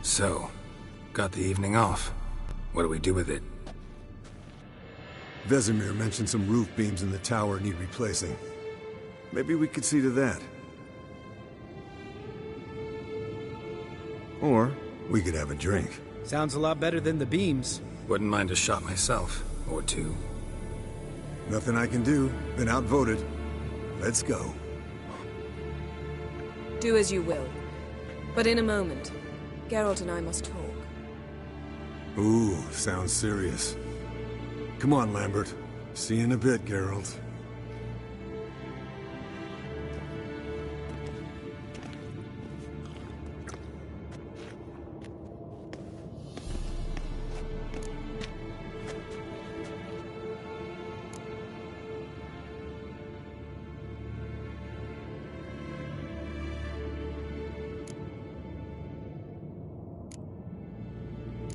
So, got the evening off. What do we do with it? Vesemir mentioned some roof beams in the tower need replacing. Maybe we could see to that. Or we could have a drink. Sounds a lot better than the beams. Wouldn't mind a shot myself, or two. Nothing I can do. Been outvoted. Let's go. Do as you will. But in a moment, Geralt and I must talk. Ooh, sounds serious. Come on, Lambert. See you in a bit, Geralt.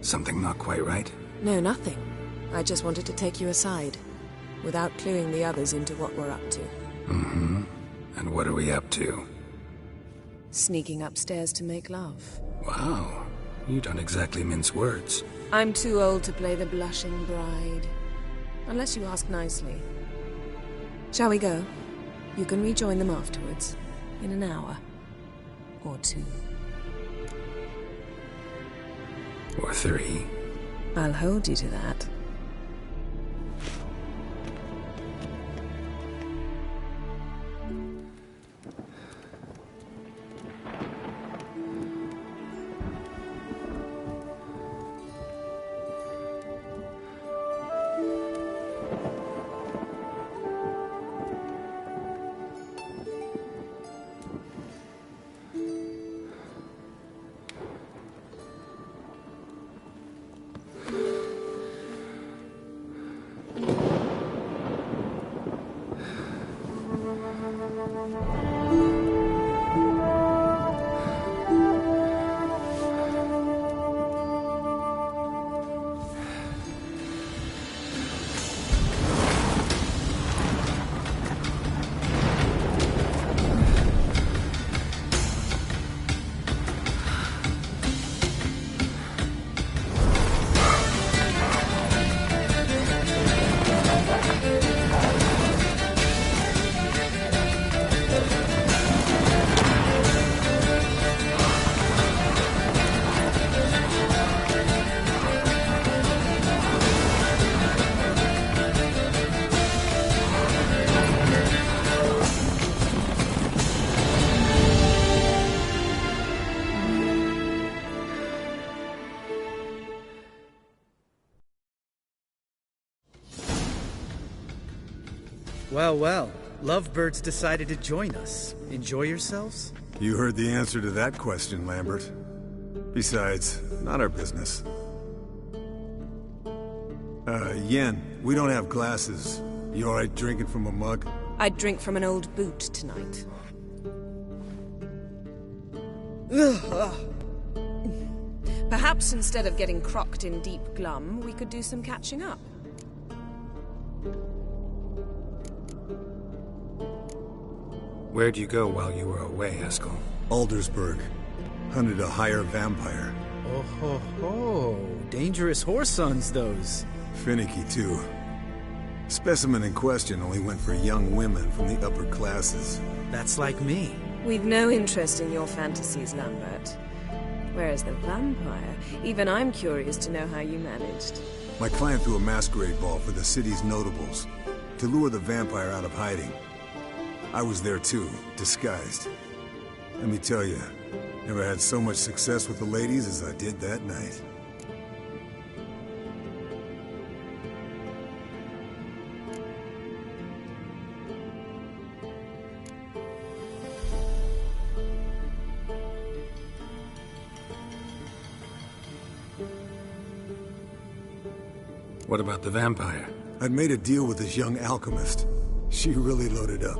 Something not quite right? No, nothing. I just wanted to take you aside, without cluing the others into what we're up to. Mm-hmm. And what are we up to? Sneaking upstairs to make love. Wow. You don't exactly mince words. I'm too old to play the blushing bride. Unless you ask nicely. Shall we go? You can rejoin them afterwards. In an hour. Or two. Or three. I'll hold you to that. Well, well. Lovebirds decided to join us. Enjoy yourselves? You heard the answer to that question, Lambert. Besides, not our business. Yen, we don't have glasses. You alright drinking from a mug? I'd drink from an old boot tonight. Perhaps instead of getting crocked in deep glum, we could do some catching up. Where'd you go while you were away, Eskel? Aldersburg. Hunted a higher vampire. Oh ho ho. Dangerous horse sons, those. Finicky, too. Specimen in question only went for young women from the upper classes. That's like me. We've no interest in your fantasies, Lambert. Whereas the vampire, even I'm curious to know how you managed. My client threw a masquerade ball for the city's notables, to lure the vampire out of hiding. I was there too, disguised. Let me tell you, never had so much success with the ladies as I did that night. What about the vampire? I'd made a deal with this young alchemist. She really loaded up.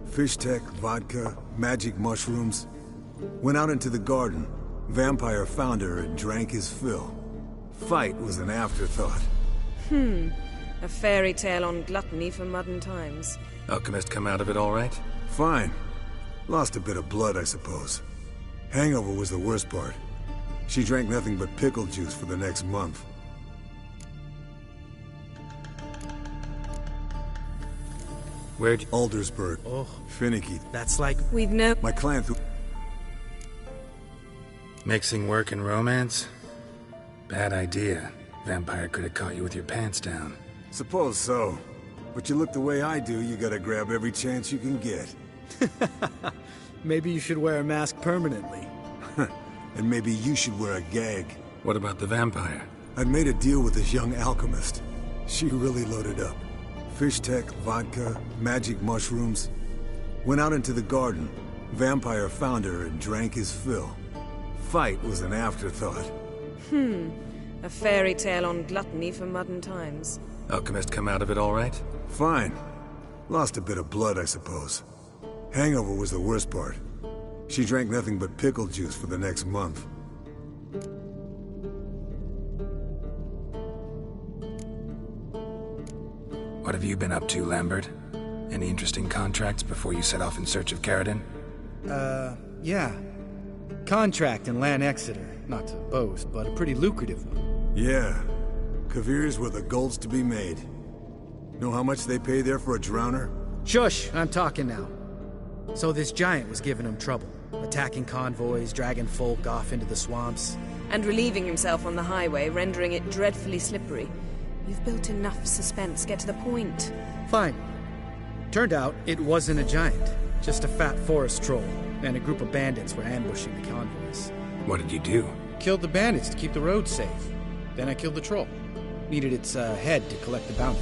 Fish tech, vodka, magic mushrooms. Went out into the garden. Vampire found her and drank his fill. Fight was an afterthought. A fairy tale on gluttony for modern times. Alchemist come out of it all right? Fine. Lost a bit of blood, I suppose. Hangover was the worst part. She drank nothing but pickle juice for the next month. Where'd you... Aldersburg. Oh. Finicky. That's like... We've no... My client threw... Mixing work and romance? Bad idea. Vampire could have caught you with your pants down. Suppose so. But you look the way I do, you gotta grab every chance you can get. Maybe you should wear a mask permanently. And maybe you should wear a gag. What about the vampire? I'd made a deal with this young alchemist. She really loaded up. Fish tech, vodka, magic mushrooms. Went out into the garden. Vampire found her and drank his fill. Fight was an afterthought. A fairy tale on gluttony for modern times. Alchemist come out of it all right? Fine. Lost a bit of blood, I suppose. Hangover was the worst part. She drank nothing but pickle juice for the next month. What have you been up to, Lambert? Any interesting contracts before you set off in search of Carradine? Yeah. Contract in Lan Exeter. Not to boast, but a pretty lucrative one. Yeah. Kavir's were the gold's to be made. Know how much they pay there for a drowner? Shush! I'm talking now. So this giant was giving him trouble. Attacking convoys, dragging folk off into the swamps. And relieving himself on the highway, rendering it dreadfully slippery. You've built enough suspense. Get to the point. Fine. Turned out, it wasn't a giant. Just a fat forest troll. And a group of bandits were ambushing the convoys. What did you do? Killed the bandits to keep the roads safe. Then I killed the troll. Needed its head to collect the bounty.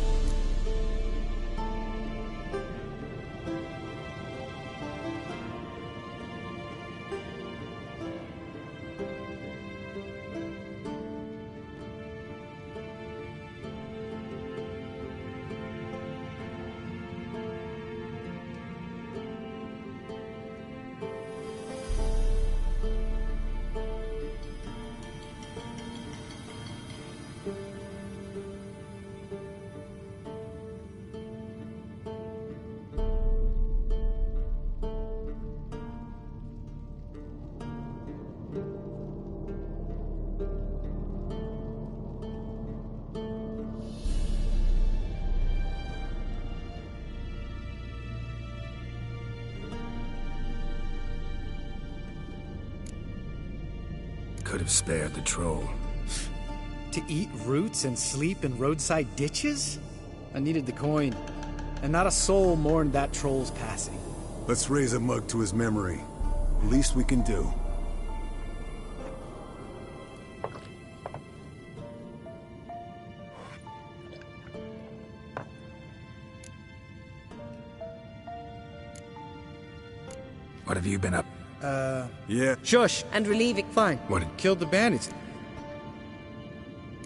Could have spared the troll. To eat roots and sleep in roadside ditches? I needed the coin. And not a soul mourned that troll's passing. Let's raise a mug to his memory. Least we can do. What have you been up? Yeah. Shush! And relieving... Fine. What? Killed the bandits.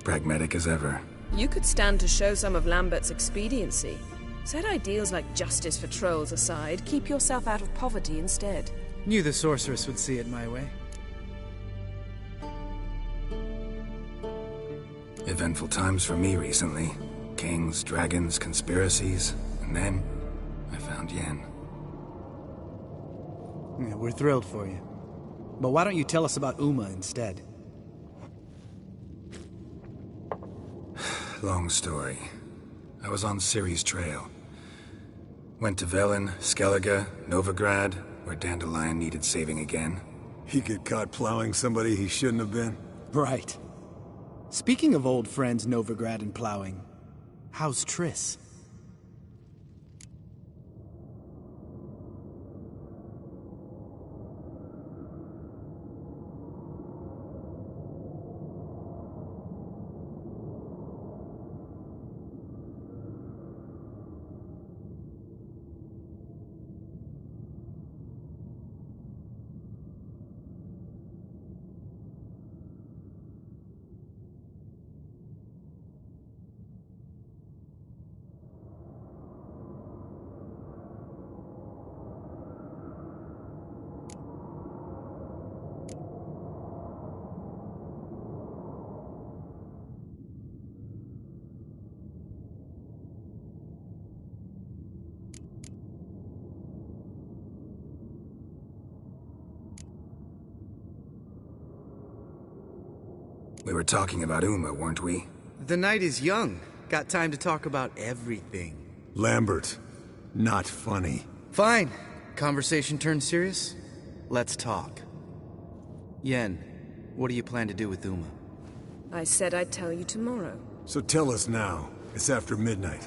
Pragmatic as ever. You could stand to show some of Lambert's expediency. Set ideals like justice for trolls aside, keep yourself out of poverty instead. Knew the sorceress would see it my way. Eventful times for me recently. Kings, dragons, conspiracies, and then I found Yen. Yeah, we're thrilled for you. But why don't you tell us about Uma instead? Long story. I was on Ciri's trail. Went to Velen, Skellige, Novigrad, where Dandelion needed saving again. He get caught plowing somebody he shouldn't have been? Right. Speaking of old friends Novigrad and plowing, how's Triss? We were talking about Uma, weren't we? The night is young. Got time to talk about everything. Lambert, not funny. Fine. Conversation turned serious? Let's talk. Yen, what do you plan to do with Uma? I said I'd tell you tomorrow. So tell us now. It's after midnight.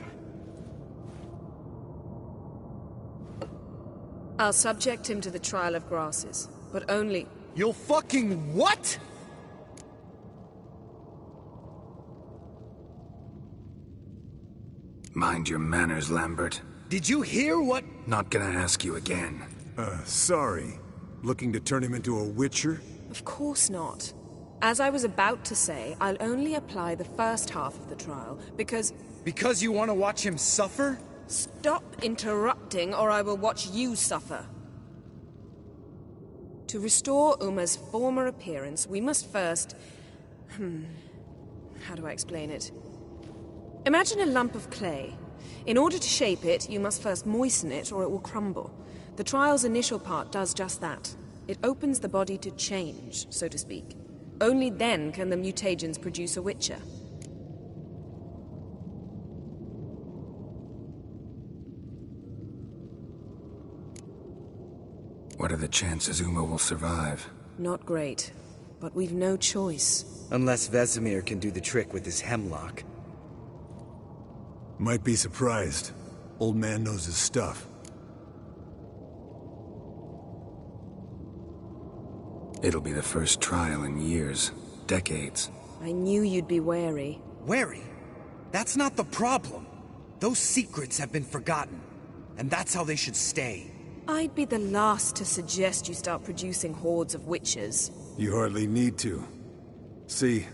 I'll subject him to the trial of grasses, but only... You'll fucking what?! Mind your manners, Lambert. Did you hear what? Not gonna ask you again. Sorry. Looking to turn him into a witcher? Of course not. As I was about to say, I'll only apply the first half of the trial, because... Because you want to watch him suffer? Stop interrupting, or I will watch you suffer. To restore Uma's former appearance, we must first... How do I explain it? Imagine a lump of clay. In order to shape it, you must first moisten it, or it will crumble. The trial's initial part does just that. It opens the body to change, so to speak. Only then can the mutagens produce a witcher. What are the chances Uma will survive? Not great, but we've no choice. Unless Vesemir can do the trick with his hemlock. Might be surprised. Old man knows his stuff. It'll be the first trial in years. Decades. I knew you'd be wary. Wary? That's not the problem. Those secrets have been forgotten. And that's how they should stay. I'd be the last to suggest you start producing hordes of witches. You hardly need to. See,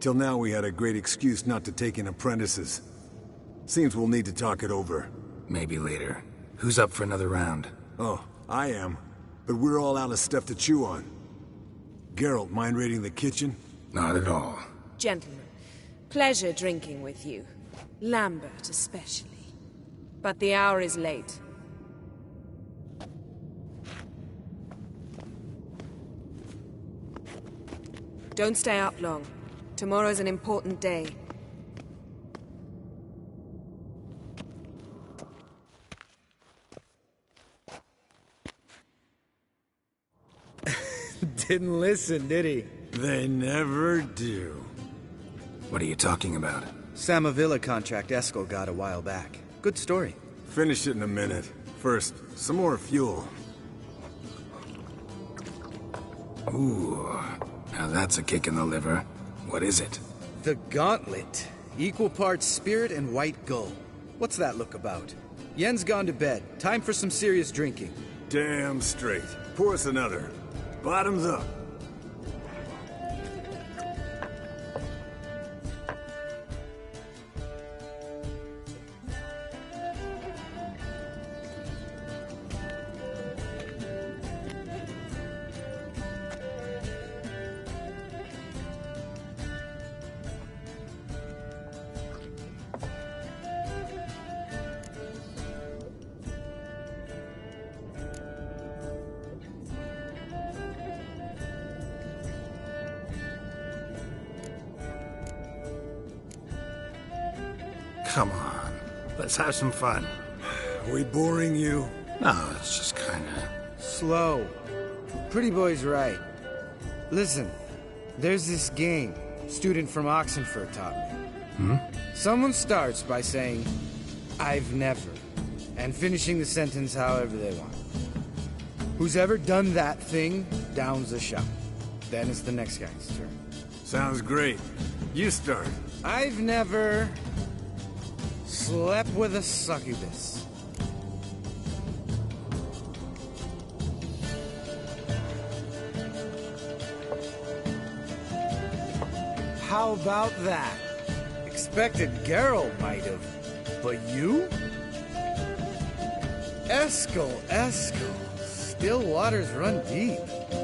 till now we had a great excuse not to take in apprentices. Seems we'll need to talk it over. Maybe later. Who's up for another round? Oh, I am. But we're all out of stuff to chew on. Geralt, mind raiding the kitchen? Not at all. Gentlemen, pleasure drinking with you. Lambert especially. But the hour is late. Don't stay up long. Tomorrow's an important day. Didn't listen, did he? They never do. What are you talking about? Samavilla contract Eskel got a while back. Good story. Finish it in a minute. First, some more fuel. Ooh, now that's a kick in the liver. What is it? The Gauntlet. Equal parts spirit and white gull. What's that look about? Yen's gone to bed. Time for some serious drinking. Damn straight. Pour us another. Bottoms up. Come on. Let's have some fun. Are we boring you? No, it's just kinda... Slow. Pretty boy's right. Listen, there's this game student from Oxenford taught me. Someone starts by saying, I've never, and finishing the sentence however they want. Who's ever done that thing downs the shot. Then it's the next guy's turn. Sounds great. You start. I've never slept with a succubus. How about that? Expected Geralt might have, but you? Eskel. Still waters run deep.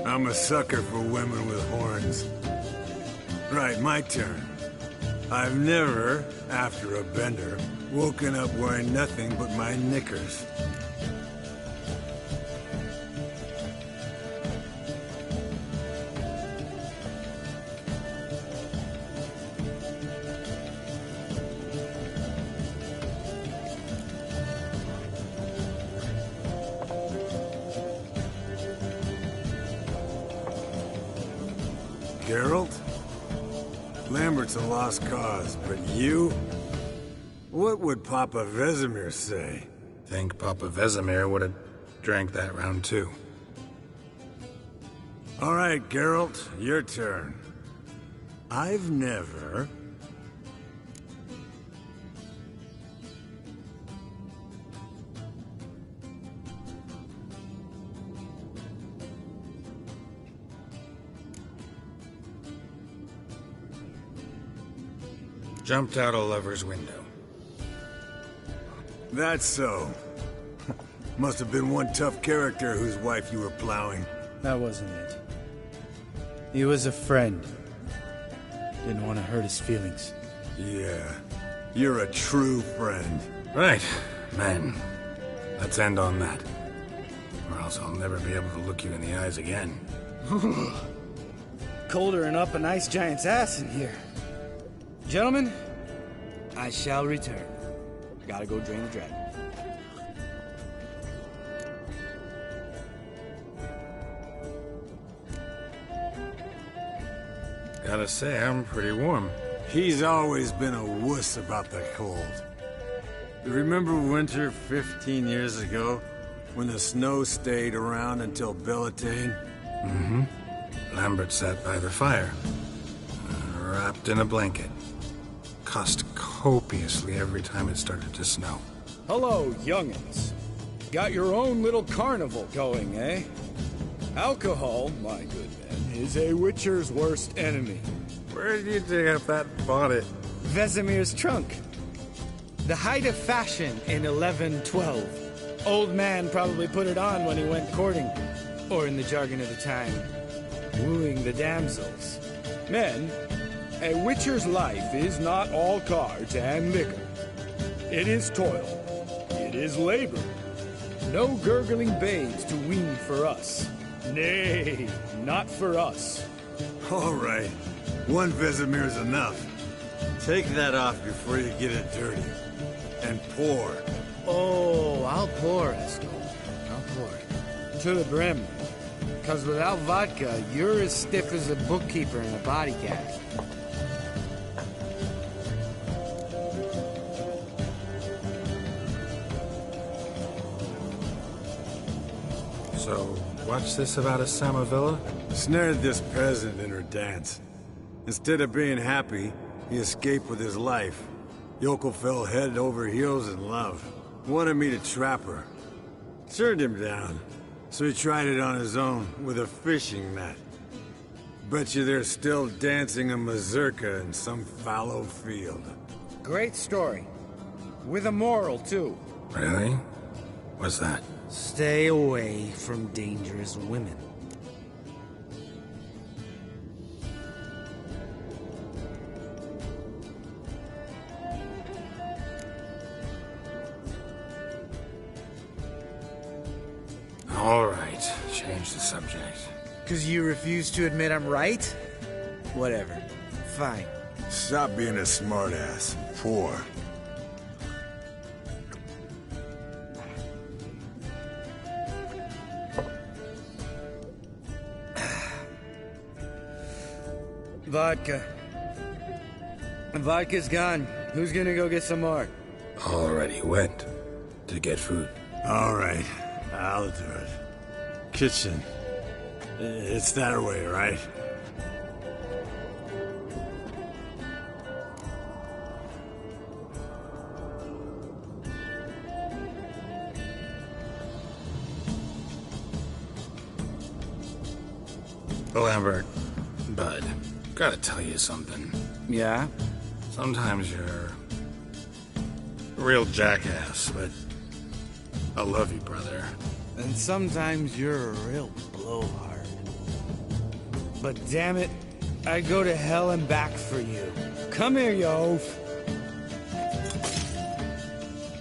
I'm a sucker for women with horns. Right, my turn. I've never, after a bender, woken up wearing nothing but my knickers. Geralt? Lambert's a lost cause, but you? What would Papa Vesemir say? Think Papa Vesemir would have drank that round too. All right, Geralt, your turn. I've never... Jumped out a lover's window. That's so. Must have been one tough character whose wife you were plowing. That wasn't it. He was a friend. Didn't want to hurt his feelings. Yeah, you're a true friend. Right, men. Let's end on that. Or else I'll never be able to look you in the eyes again. Colder and up an ice giant's ass in here. Gentlemen, I shall return. Gotta go drain the dragon. Gotta say, I'm pretty warm. He's always been a wuss about the cold. Remember winter 15 years ago, when the snow stayed around until Bellatane? Mm-hmm. Lambert sat by the fire, wrapped in a blanket. Cussed copiously every time it started to snow. Hello, young'uns. Got your own little carnival going, eh? Alcohol, my good man, is a witcher's worst enemy. Where did you dig up that bonnet? Vesemir's trunk. The height of fashion in 1112. Old man probably put it on when he went courting, or in the jargon of the time, wooing the damsels. Men, a witcher's life is not all cards and liquor. It is toil. It is labor. No gurgling babes to wean for us. Nay, not for us. All right, one Vesemir's enough. Take that off before you get it dirty. And pour. Oh, I'll pour, Eskel. I'll pour. To the brim. Because without vodka, you're as stiff as a bookkeeper in a body cast. So, what's this about a Samavilla? Snared this peasant in her dance. Instead of being happy, he escaped with his life. Yoko fell head over heels in love. Wanted me to trap her. Turned him down. So he tried it on his own with a fishing net. Bet you they're still dancing a mazurka in some fallow field. Great story. With a moral, too. Really? What's that? Stay away from dangerous women. All right, change the subject. Because you refuse to admit I'm right? Whatever. Fine. Stop being a smartass. Pour. Vodka. Vodka's gone. Who's gonna go get some more? Already went to get food. All right, I'll do it. Kitchen. It's that way, right? Lambert, Bud, gotta tell you something. Yeah? Sometimes you're a real jackass, but I love you, brother. And sometimes you're a real blowhard. But damn it, I'd go to hell and back for you. Come here, you oaf.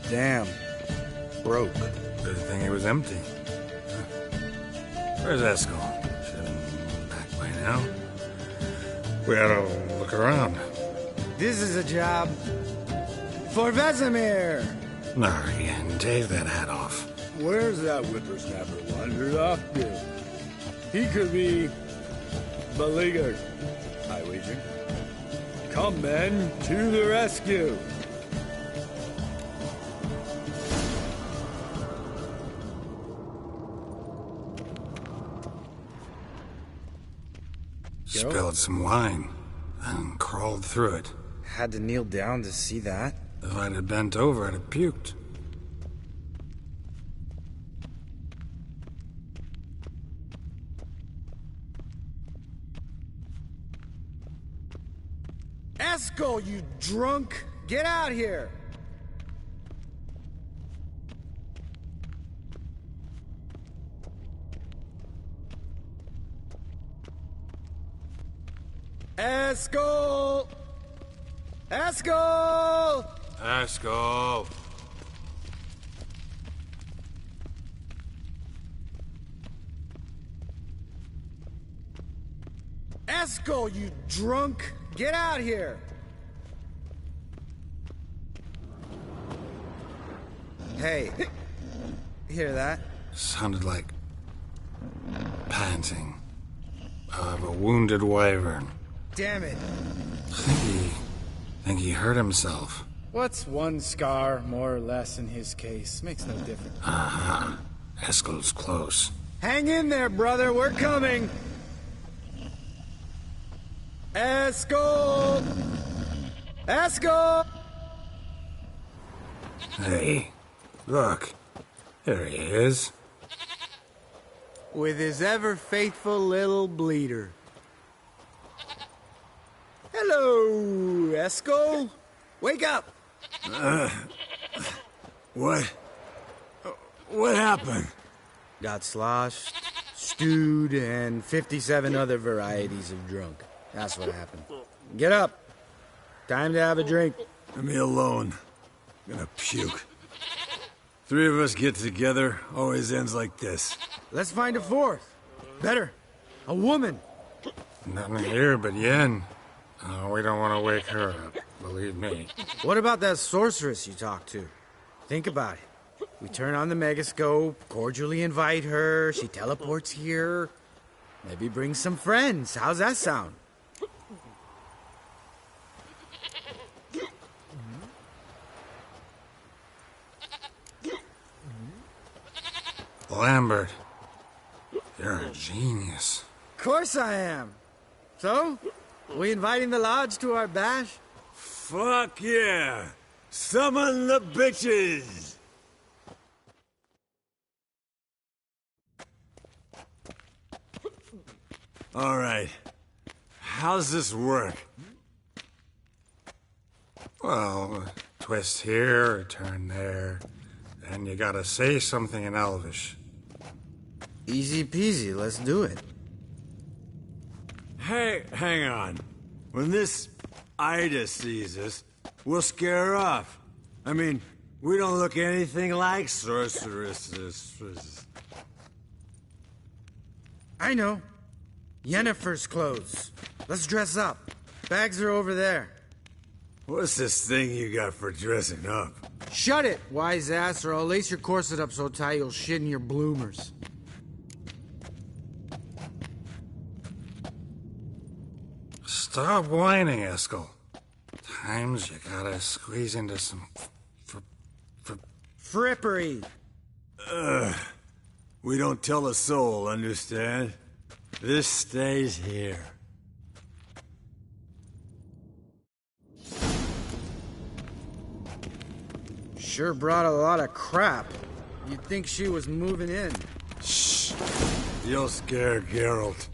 Damn. Broke. Good thing it was empty. Where's Eskel? Should have been back by now. We ought to look around. This is a job for Vesemir. Narian, take that hat off. Where's that whippersnapper wandered off to? He could be beleaguered, I wager. Come, men, to the rescue! Spilled some wine and crawled through it. Had to kneel down to see that. If I'd have bent over, I'd have puked. Eskel, you drunk! Get out here! Eskel! Eskel! Eskel! Eskel, you drunk! Get out here! Hey, hear that? Sounded like panting of a wounded wyvern. Damn it. Think he hurt himself. What's one scar, more or less, in his case? Makes no difference. Uh-huh. Eskel's close. Hang in there, brother. We're coming. Eskel! Eskel! Hey, look. There he is. With his ever-faithful little bleeder. Hello, Eskel. Wake up! What? What happened? Got sloshed, stewed, and 57 other varieties of drunk. That's what happened. Get up. Time to have a drink. Leave me alone. I'm gonna puke. Three of us get together, always ends like this. Let's find a fourth. Better. A woman. Nothing here but Yen. We don't want to wake her up, believe me. What about that sorceress you talked to? Think about it. We turn on the megascope, cordially invite her, she teleports here. Maybe bring some friends. How's that sound? Lambert, you're a genius. Of course I am. So, we inviting the lodge to our bash? Fuck yeah! Summon the bitches! Alright. How's this work? Well, twist here, a turn there, and you gotta say something in Elvish. Easy peasy, let's do it. Hey, hang on. When this Ida sees us, we'll scare her off. I mean, we don't look anything like sorceresses. I know. Yennefer's clothes. Let's dress up. Bags are over there. What's this thing you got for dressing up? Shut it, wise ass, or I'll lace your corset up so tight you'll shit in your bloomers. Stop whining, Eskel. Times you gotta squeeze into some frippery. We don't tell a soul, understand? This stays here. Sure brought a lot of crap. You'd think she was moving in. Shh. You'll scare Geralt.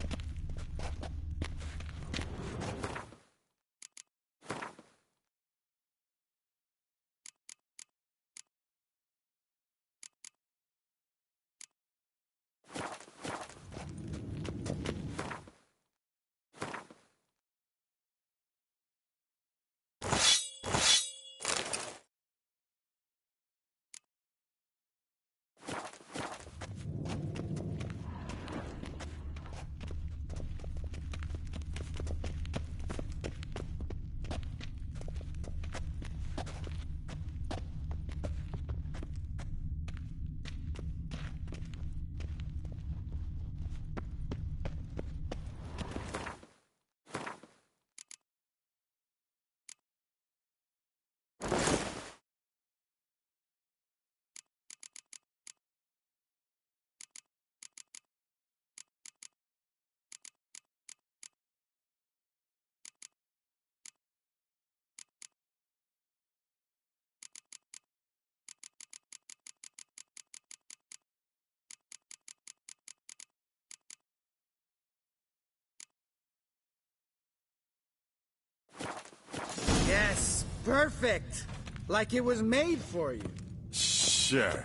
Yes, perfect. Like it was made for you. Sure.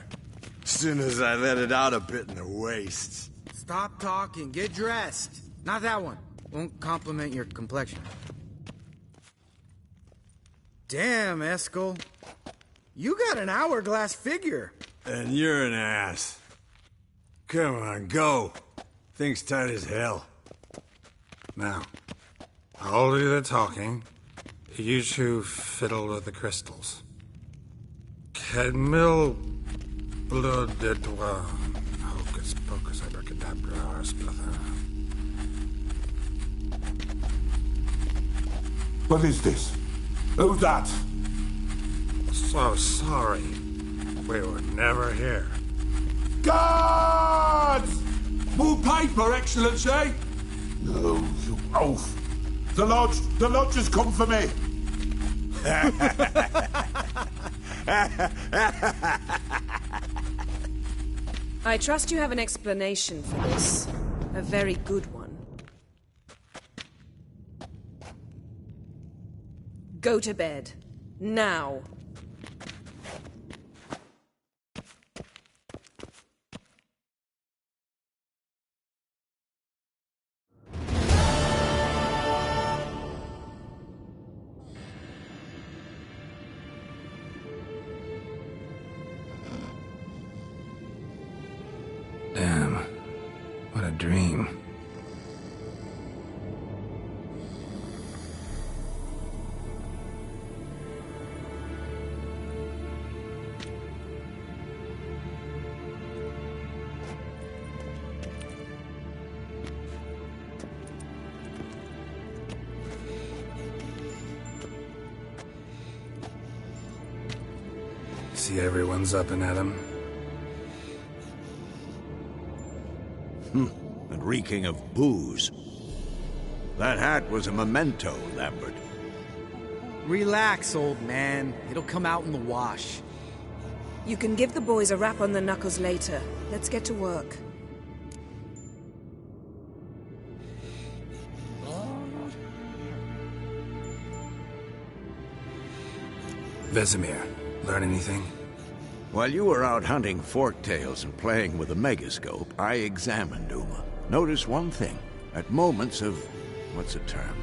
Soon as I let it out a bit in the wastes. Stop talking, get dressed. Not that one. Won't compliment your complexion. Damn, Eskel. You got an hourglass figure. And you're an ass. Come on, go. Thing's tight as hell. Now, I'll do the talking. You two fiddle with the crystals. Cadmil blood de doigt. Hocus pocus abracadabra splather. What is this? Who's that? So sorry. We were never here. Guards! More paper, Excellency! No, you oaf. The lodge has come for me. I trust you have an explanation for this. A very good one. Go to bed. Now. Damn. What a dream. See everyone's up and at 'em. And reeking of booze. That hat was a memento, Lambert. Relax, old man. It'll come out in the wash. You can give the boys a rap on the knuckles later. Let's get to work. Vesemir, learn anything? While you were out hunting forktails and playing with a megascope, I examined Uma. Notice one thing. At moments of, what's the term,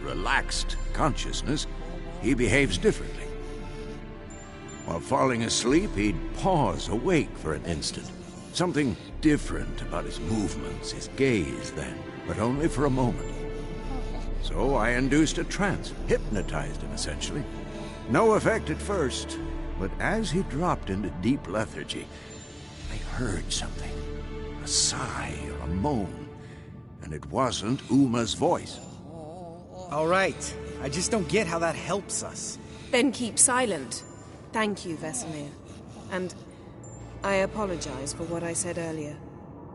relaxed consciousness, he behaves differently. While falling asleep, he'd pause awake for an instant. Something different about his movements, his gaze then, but only for a moment. So I induced a trance, hypnotized him essentially. No effect at first, but as he dropped into deep lethargy, I heard something. A sigh or a moan, and it wasn't Uma's voice. All right. I just don't get how that helps us. Then keep silent. Thank you, Vesemir. And I apologize for what I said earlier.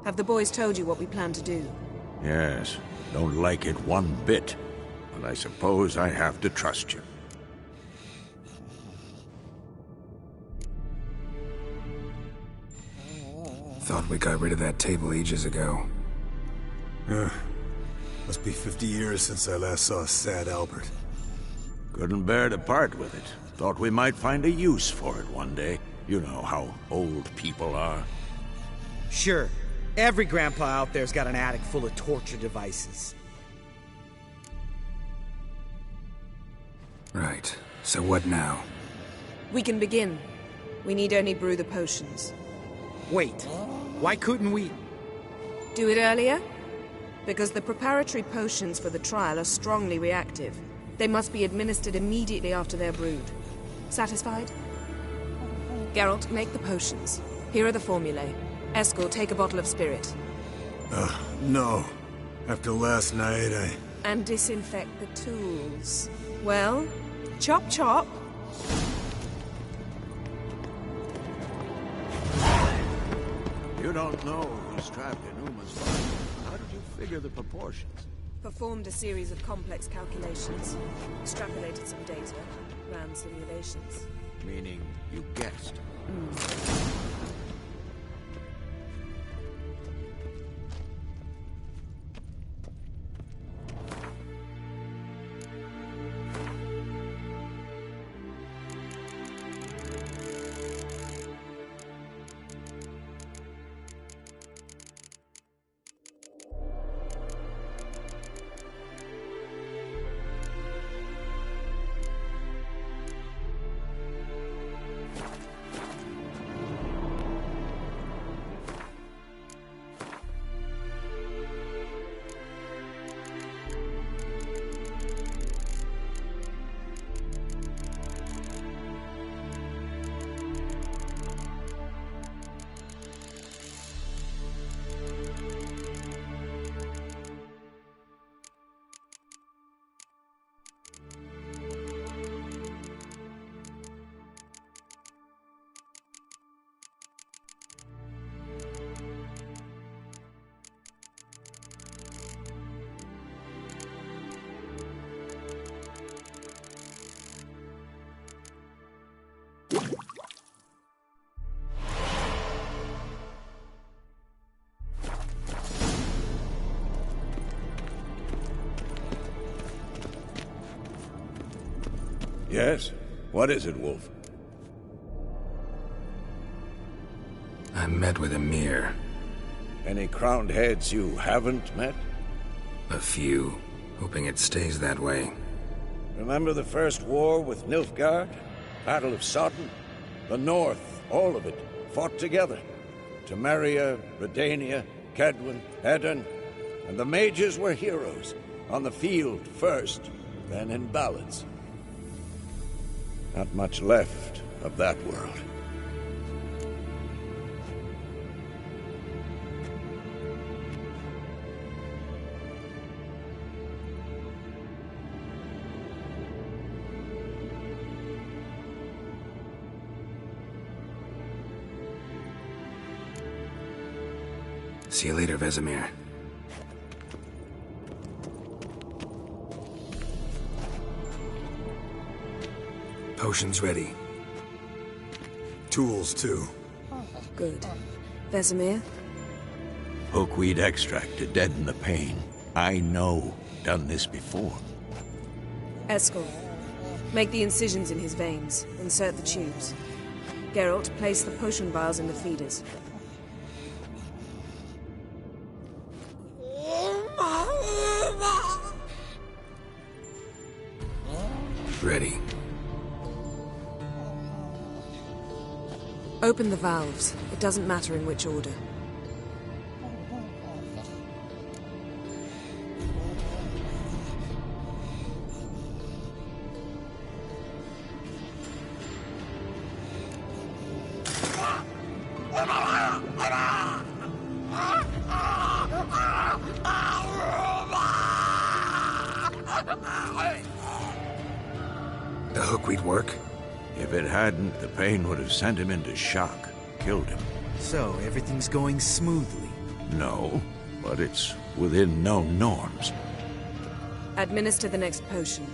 Have the boys told you what we plan to do? Yes. Don't like it one bit. But I suppose I have to trust you. Thought we got rid of that table ages ago. Must be 50 years since I last saw sad Albert. Couldn't bear to part with it. Thought we might find a use for it one day. You know how old people are. Sure. Every grandpa out there's got an attic full of torture devices. Right. So what now? We can begin. We need only brew the potions. Wait. Why couldn't we... Do it earlier? Because the preparatory potions for the trial are strongly reactive. They must be administered immediately after they're brewed. Satisfied? Geralt, make the potions. Here are the formulae. Eskel, take a bottle of spirit. No. After last night, And disinfect the tools. Well, chop chop. You don't know who's trapped in Uma's body. How did you figure the proportions? Performed a series of complex calculations. Extrapolated some data. Ran simulations. Meaning you guessed. Yes? What is it, Wolf? I met with Emir. Any crowned heads you haven't met? A few. Hoping it stays that way. Remember the first war with Nilfgaard? Battle of Sodden? The North, all of it, fought together. Temeria, Redania, Kedwin, Edirn, and the mages were heroes. On the field first, then in ballads. Not much left of that world. See you later, Vesemir. Potions ready. Tools, too. Good. Vesemir? Hookweed extract to deaden the pain. I know. Done this before. Eskel, make the incisions in his veins. Insert the tubes. Geralt, place the potion vials in the feeders. Ready. Open the valves. It doesn't matter in which order. the hookweed work? If it hadn't, the pain would have sent him into shock, killed him. So, everything's going smoothly? No, but it's within known norms. Administer the next potion.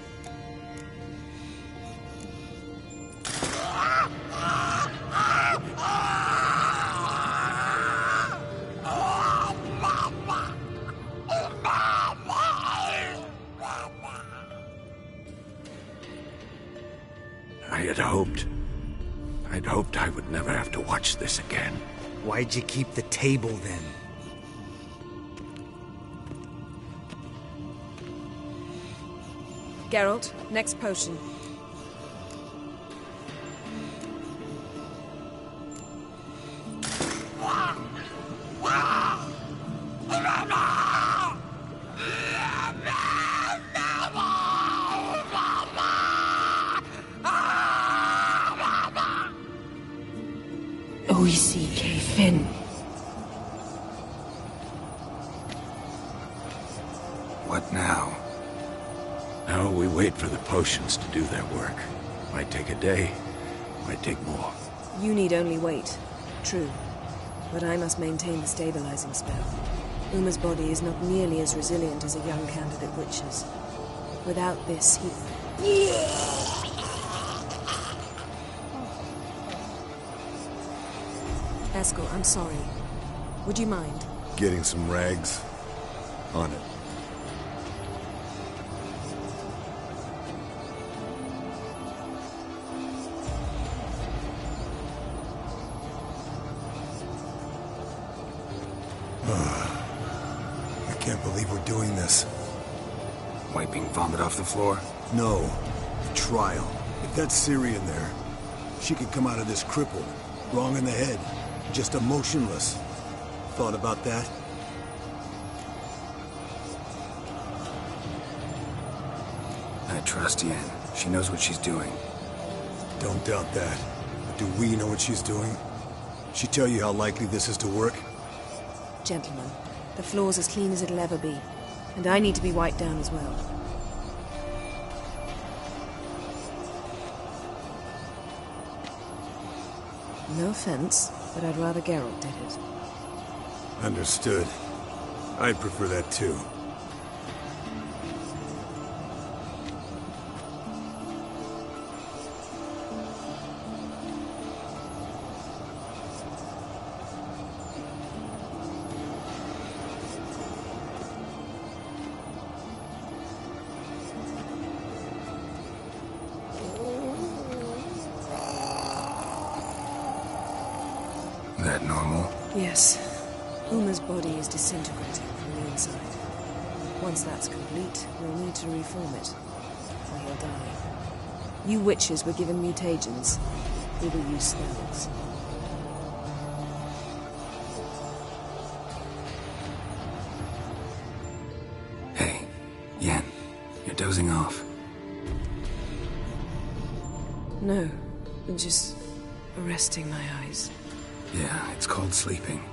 I'd hoped I would never have to watch this again. Why'd you keep the table then? Geralt, next potion. OECK Finn. What now? Now we wait for the potions to do their work. Might take a day, might take more. You need only wait. True. But I must maintain the stabilizing spell. Uma's body is not nearly as resilient as a young candidate witch's. Without this, he... Eskel, I'm sorry. Would you mind? Getting some rags? On it. I can't believe we're doing this. Wiping vomit off the floor? No. The trial. If that's Syrian there, she could come out of this crippled, wrong in the head, just emotionless. Thought about that? I trust Yen. She knows what she's doing. Don't doubt that. But do we know what she's doing? She tell you how likely this is to work? Gentlemen, the floor's as clean as it'll ever be. And I need to be wiped down as well. No offense, but I'd rather Geralt did it. Understood. I'd prefer that too. That normal? Yes. Uma's body is disintegrating from the inside. Once that's complete, we'll need to reform it, or he'll die. You witches were given mutagens. We will use spells. Hey, Yen, you're dozing off. No, just resting my eyes. Yeah, it's called sleeping.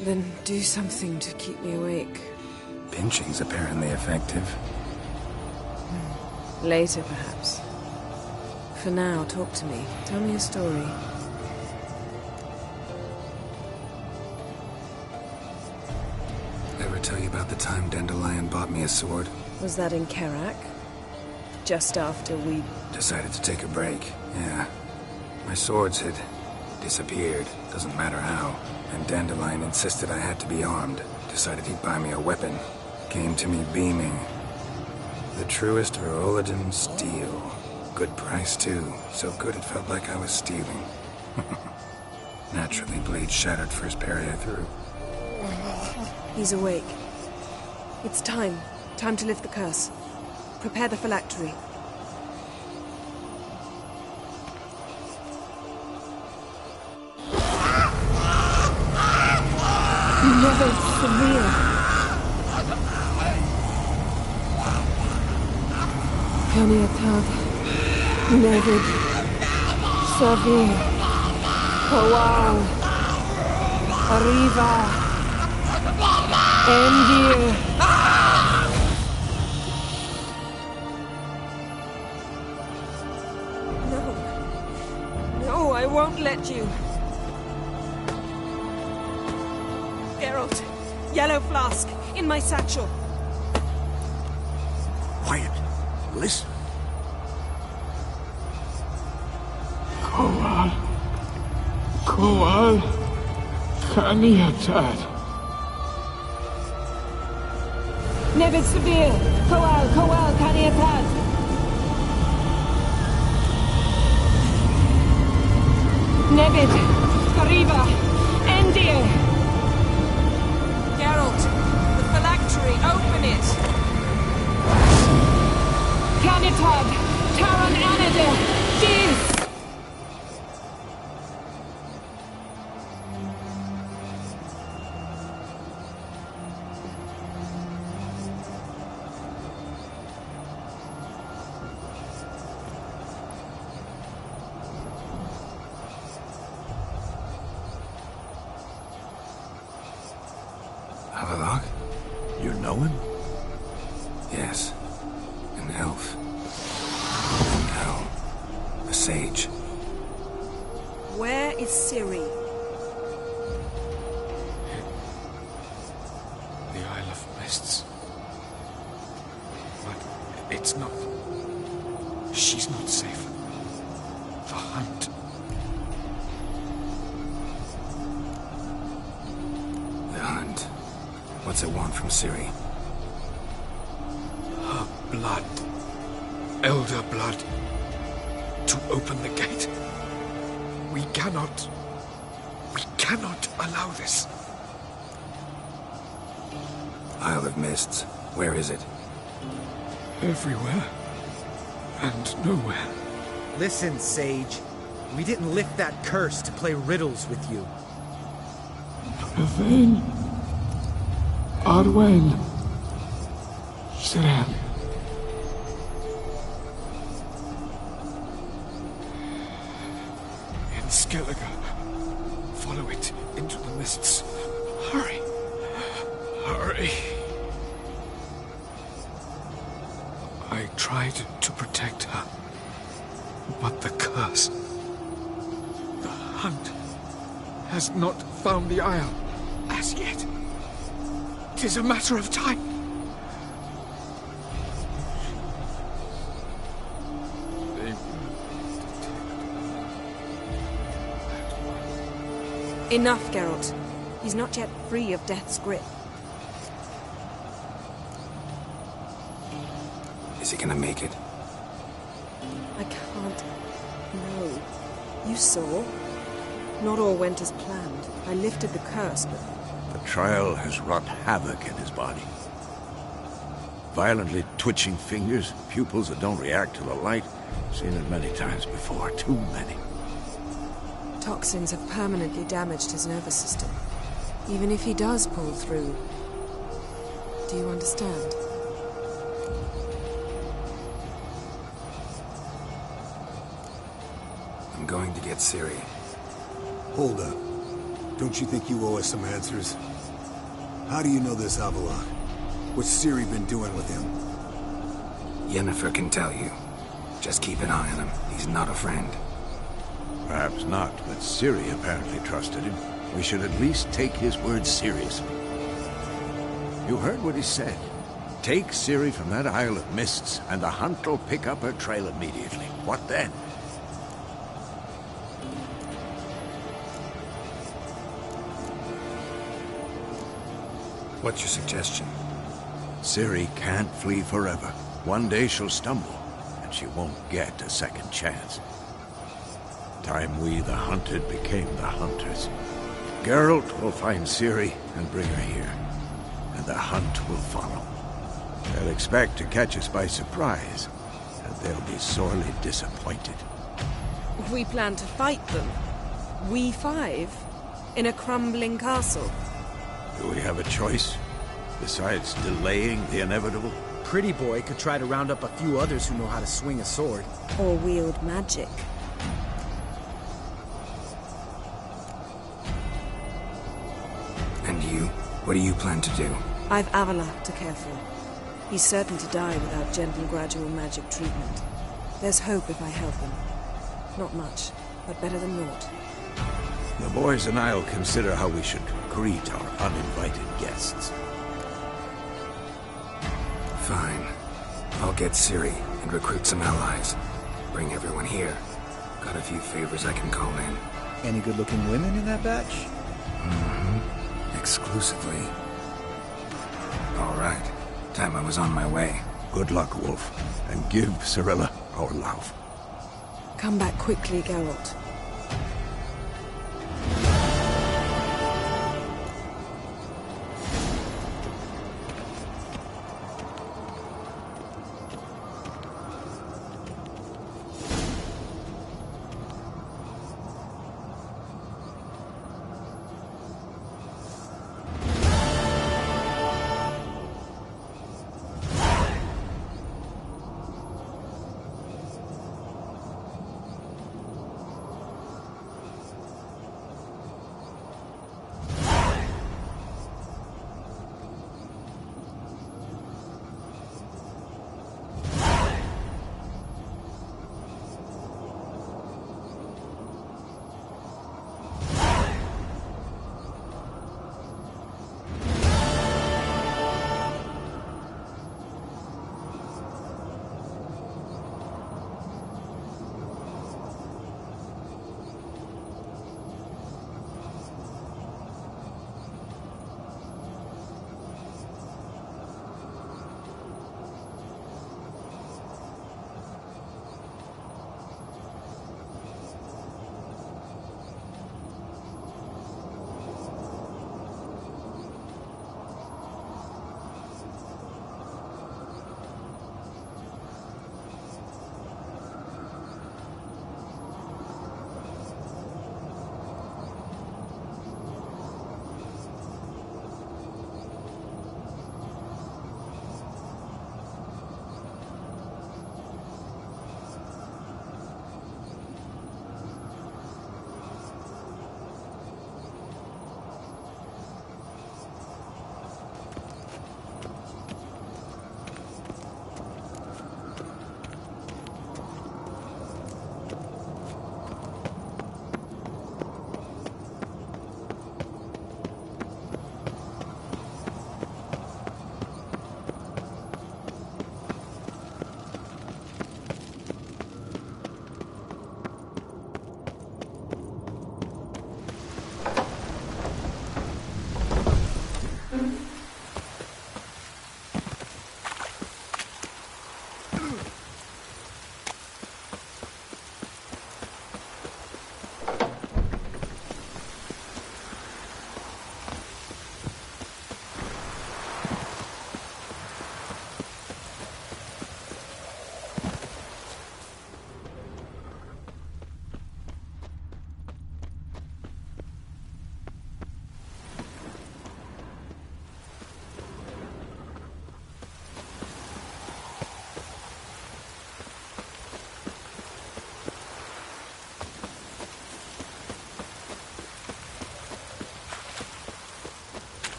Then do something to keep me awake. Pinching's apparently effective. Later, perhaps. For now, talk to me. Tell me a story. Ever tell you about the time Dandelion bought me a sword? Was that in Kerak? Just after we... Decided to take a break, yeah. My swords had disappeared, doesn't matter how. And Dandelion insisted I had to be armed. Decided he'd buy me a weapon. Came to me beaming. The truest Verolidan steel. Good price, too. So good it felt like I was stealing. Naturally, blade shattered first parry I threw. He's awake. It's time. Time to lift the curse. Prepare the phylactery. Never severe. Kaniatag, Nevid, Savi, Kawal, Arriva, Endir. won't let you. Geralt, yellow flask, in my satchel. Quiet. Listen. Coal. Caniatad. Nevid Severe! Coal, Caniatad! Nevid! Gariba! Endir! Geralt, the phylactery, open it! Caniatad! Taron Anadir! Dis! Havelock? You know him? Yes. An elf. An owl. A sage. Where is Ciri? The Isle of Mists. But it's not... She's not safe. The hunt. The hunt. What's it want from Ciri? Her blood. Elder blood. To open the gate. We cannot allow this. Isle of Mists. Where is it? Everywhere. And nowhere. Listen, Sage. We didn't lift that curse to play riddles with you. Yvain. Arwen. Siran. In Skellige. Follow it into the mists. Hurry. Hurry. I tried to protect her. But the curse... The hunt has not found the Isle as yet. It is a matter of time. Enough, Geralt. He's not yet free of death's grip. Is he gonna make it? I can't... No. You saw? Not all went as planned. I lifted the curse, but... The trial has wrought havoc in his body. Violently twitching fingers, pupils that don't react to the light. Seen it many times before, too many. Toxins have permanently damaged his nervous system. Even if he does pull through... Do you understand? I'm going to get Ciri. Hold up. Don't you think you owe us some answers? How do you know this Havelock? What's Ciri been doing with him? Yennefer can tell you. Just keep an eye on him. He's not a friend. Perhaps not, but Ciri apparently trusted him. We should at least take his words seriously. You heard what he said. Take Ciri from that Isle of Mists, and the hunt will pick up her trail immediately. What then? What's your suggestion? Ciri can't flee forever. One day she'll stumble, and she won't get a second chance. Time we, the hunted, became the hunters. Geralt will find Ciri and bring her here, and the hunt will follow. They'll expect to catch us by surprise, and they'll be sorely disappointed. We plan to fight them. We five? In a crumbling castle? Do we have a choice? Besides delaying the inevitable? Pretty Boy could try to round up a few others who know how to swing a sword. Or wield magic. And you? What do you plan to do? I've Avalak to care for. He's certain to die without gentle, gradual magic treatment. There's hope if I help him. Not much. but better than naught. The boys and I'll consider how we should greet our uninvited guests. Fine. I'll get Ciri and recruit some allies. Bring everyone here. Got a few favors I can call in. Any good-looking women in that batch? Mm-hmm. Exclusively. All right. Time I was on my way. Good luck, Wolf. And give Cirilla our love. Come back quickly, Geralt.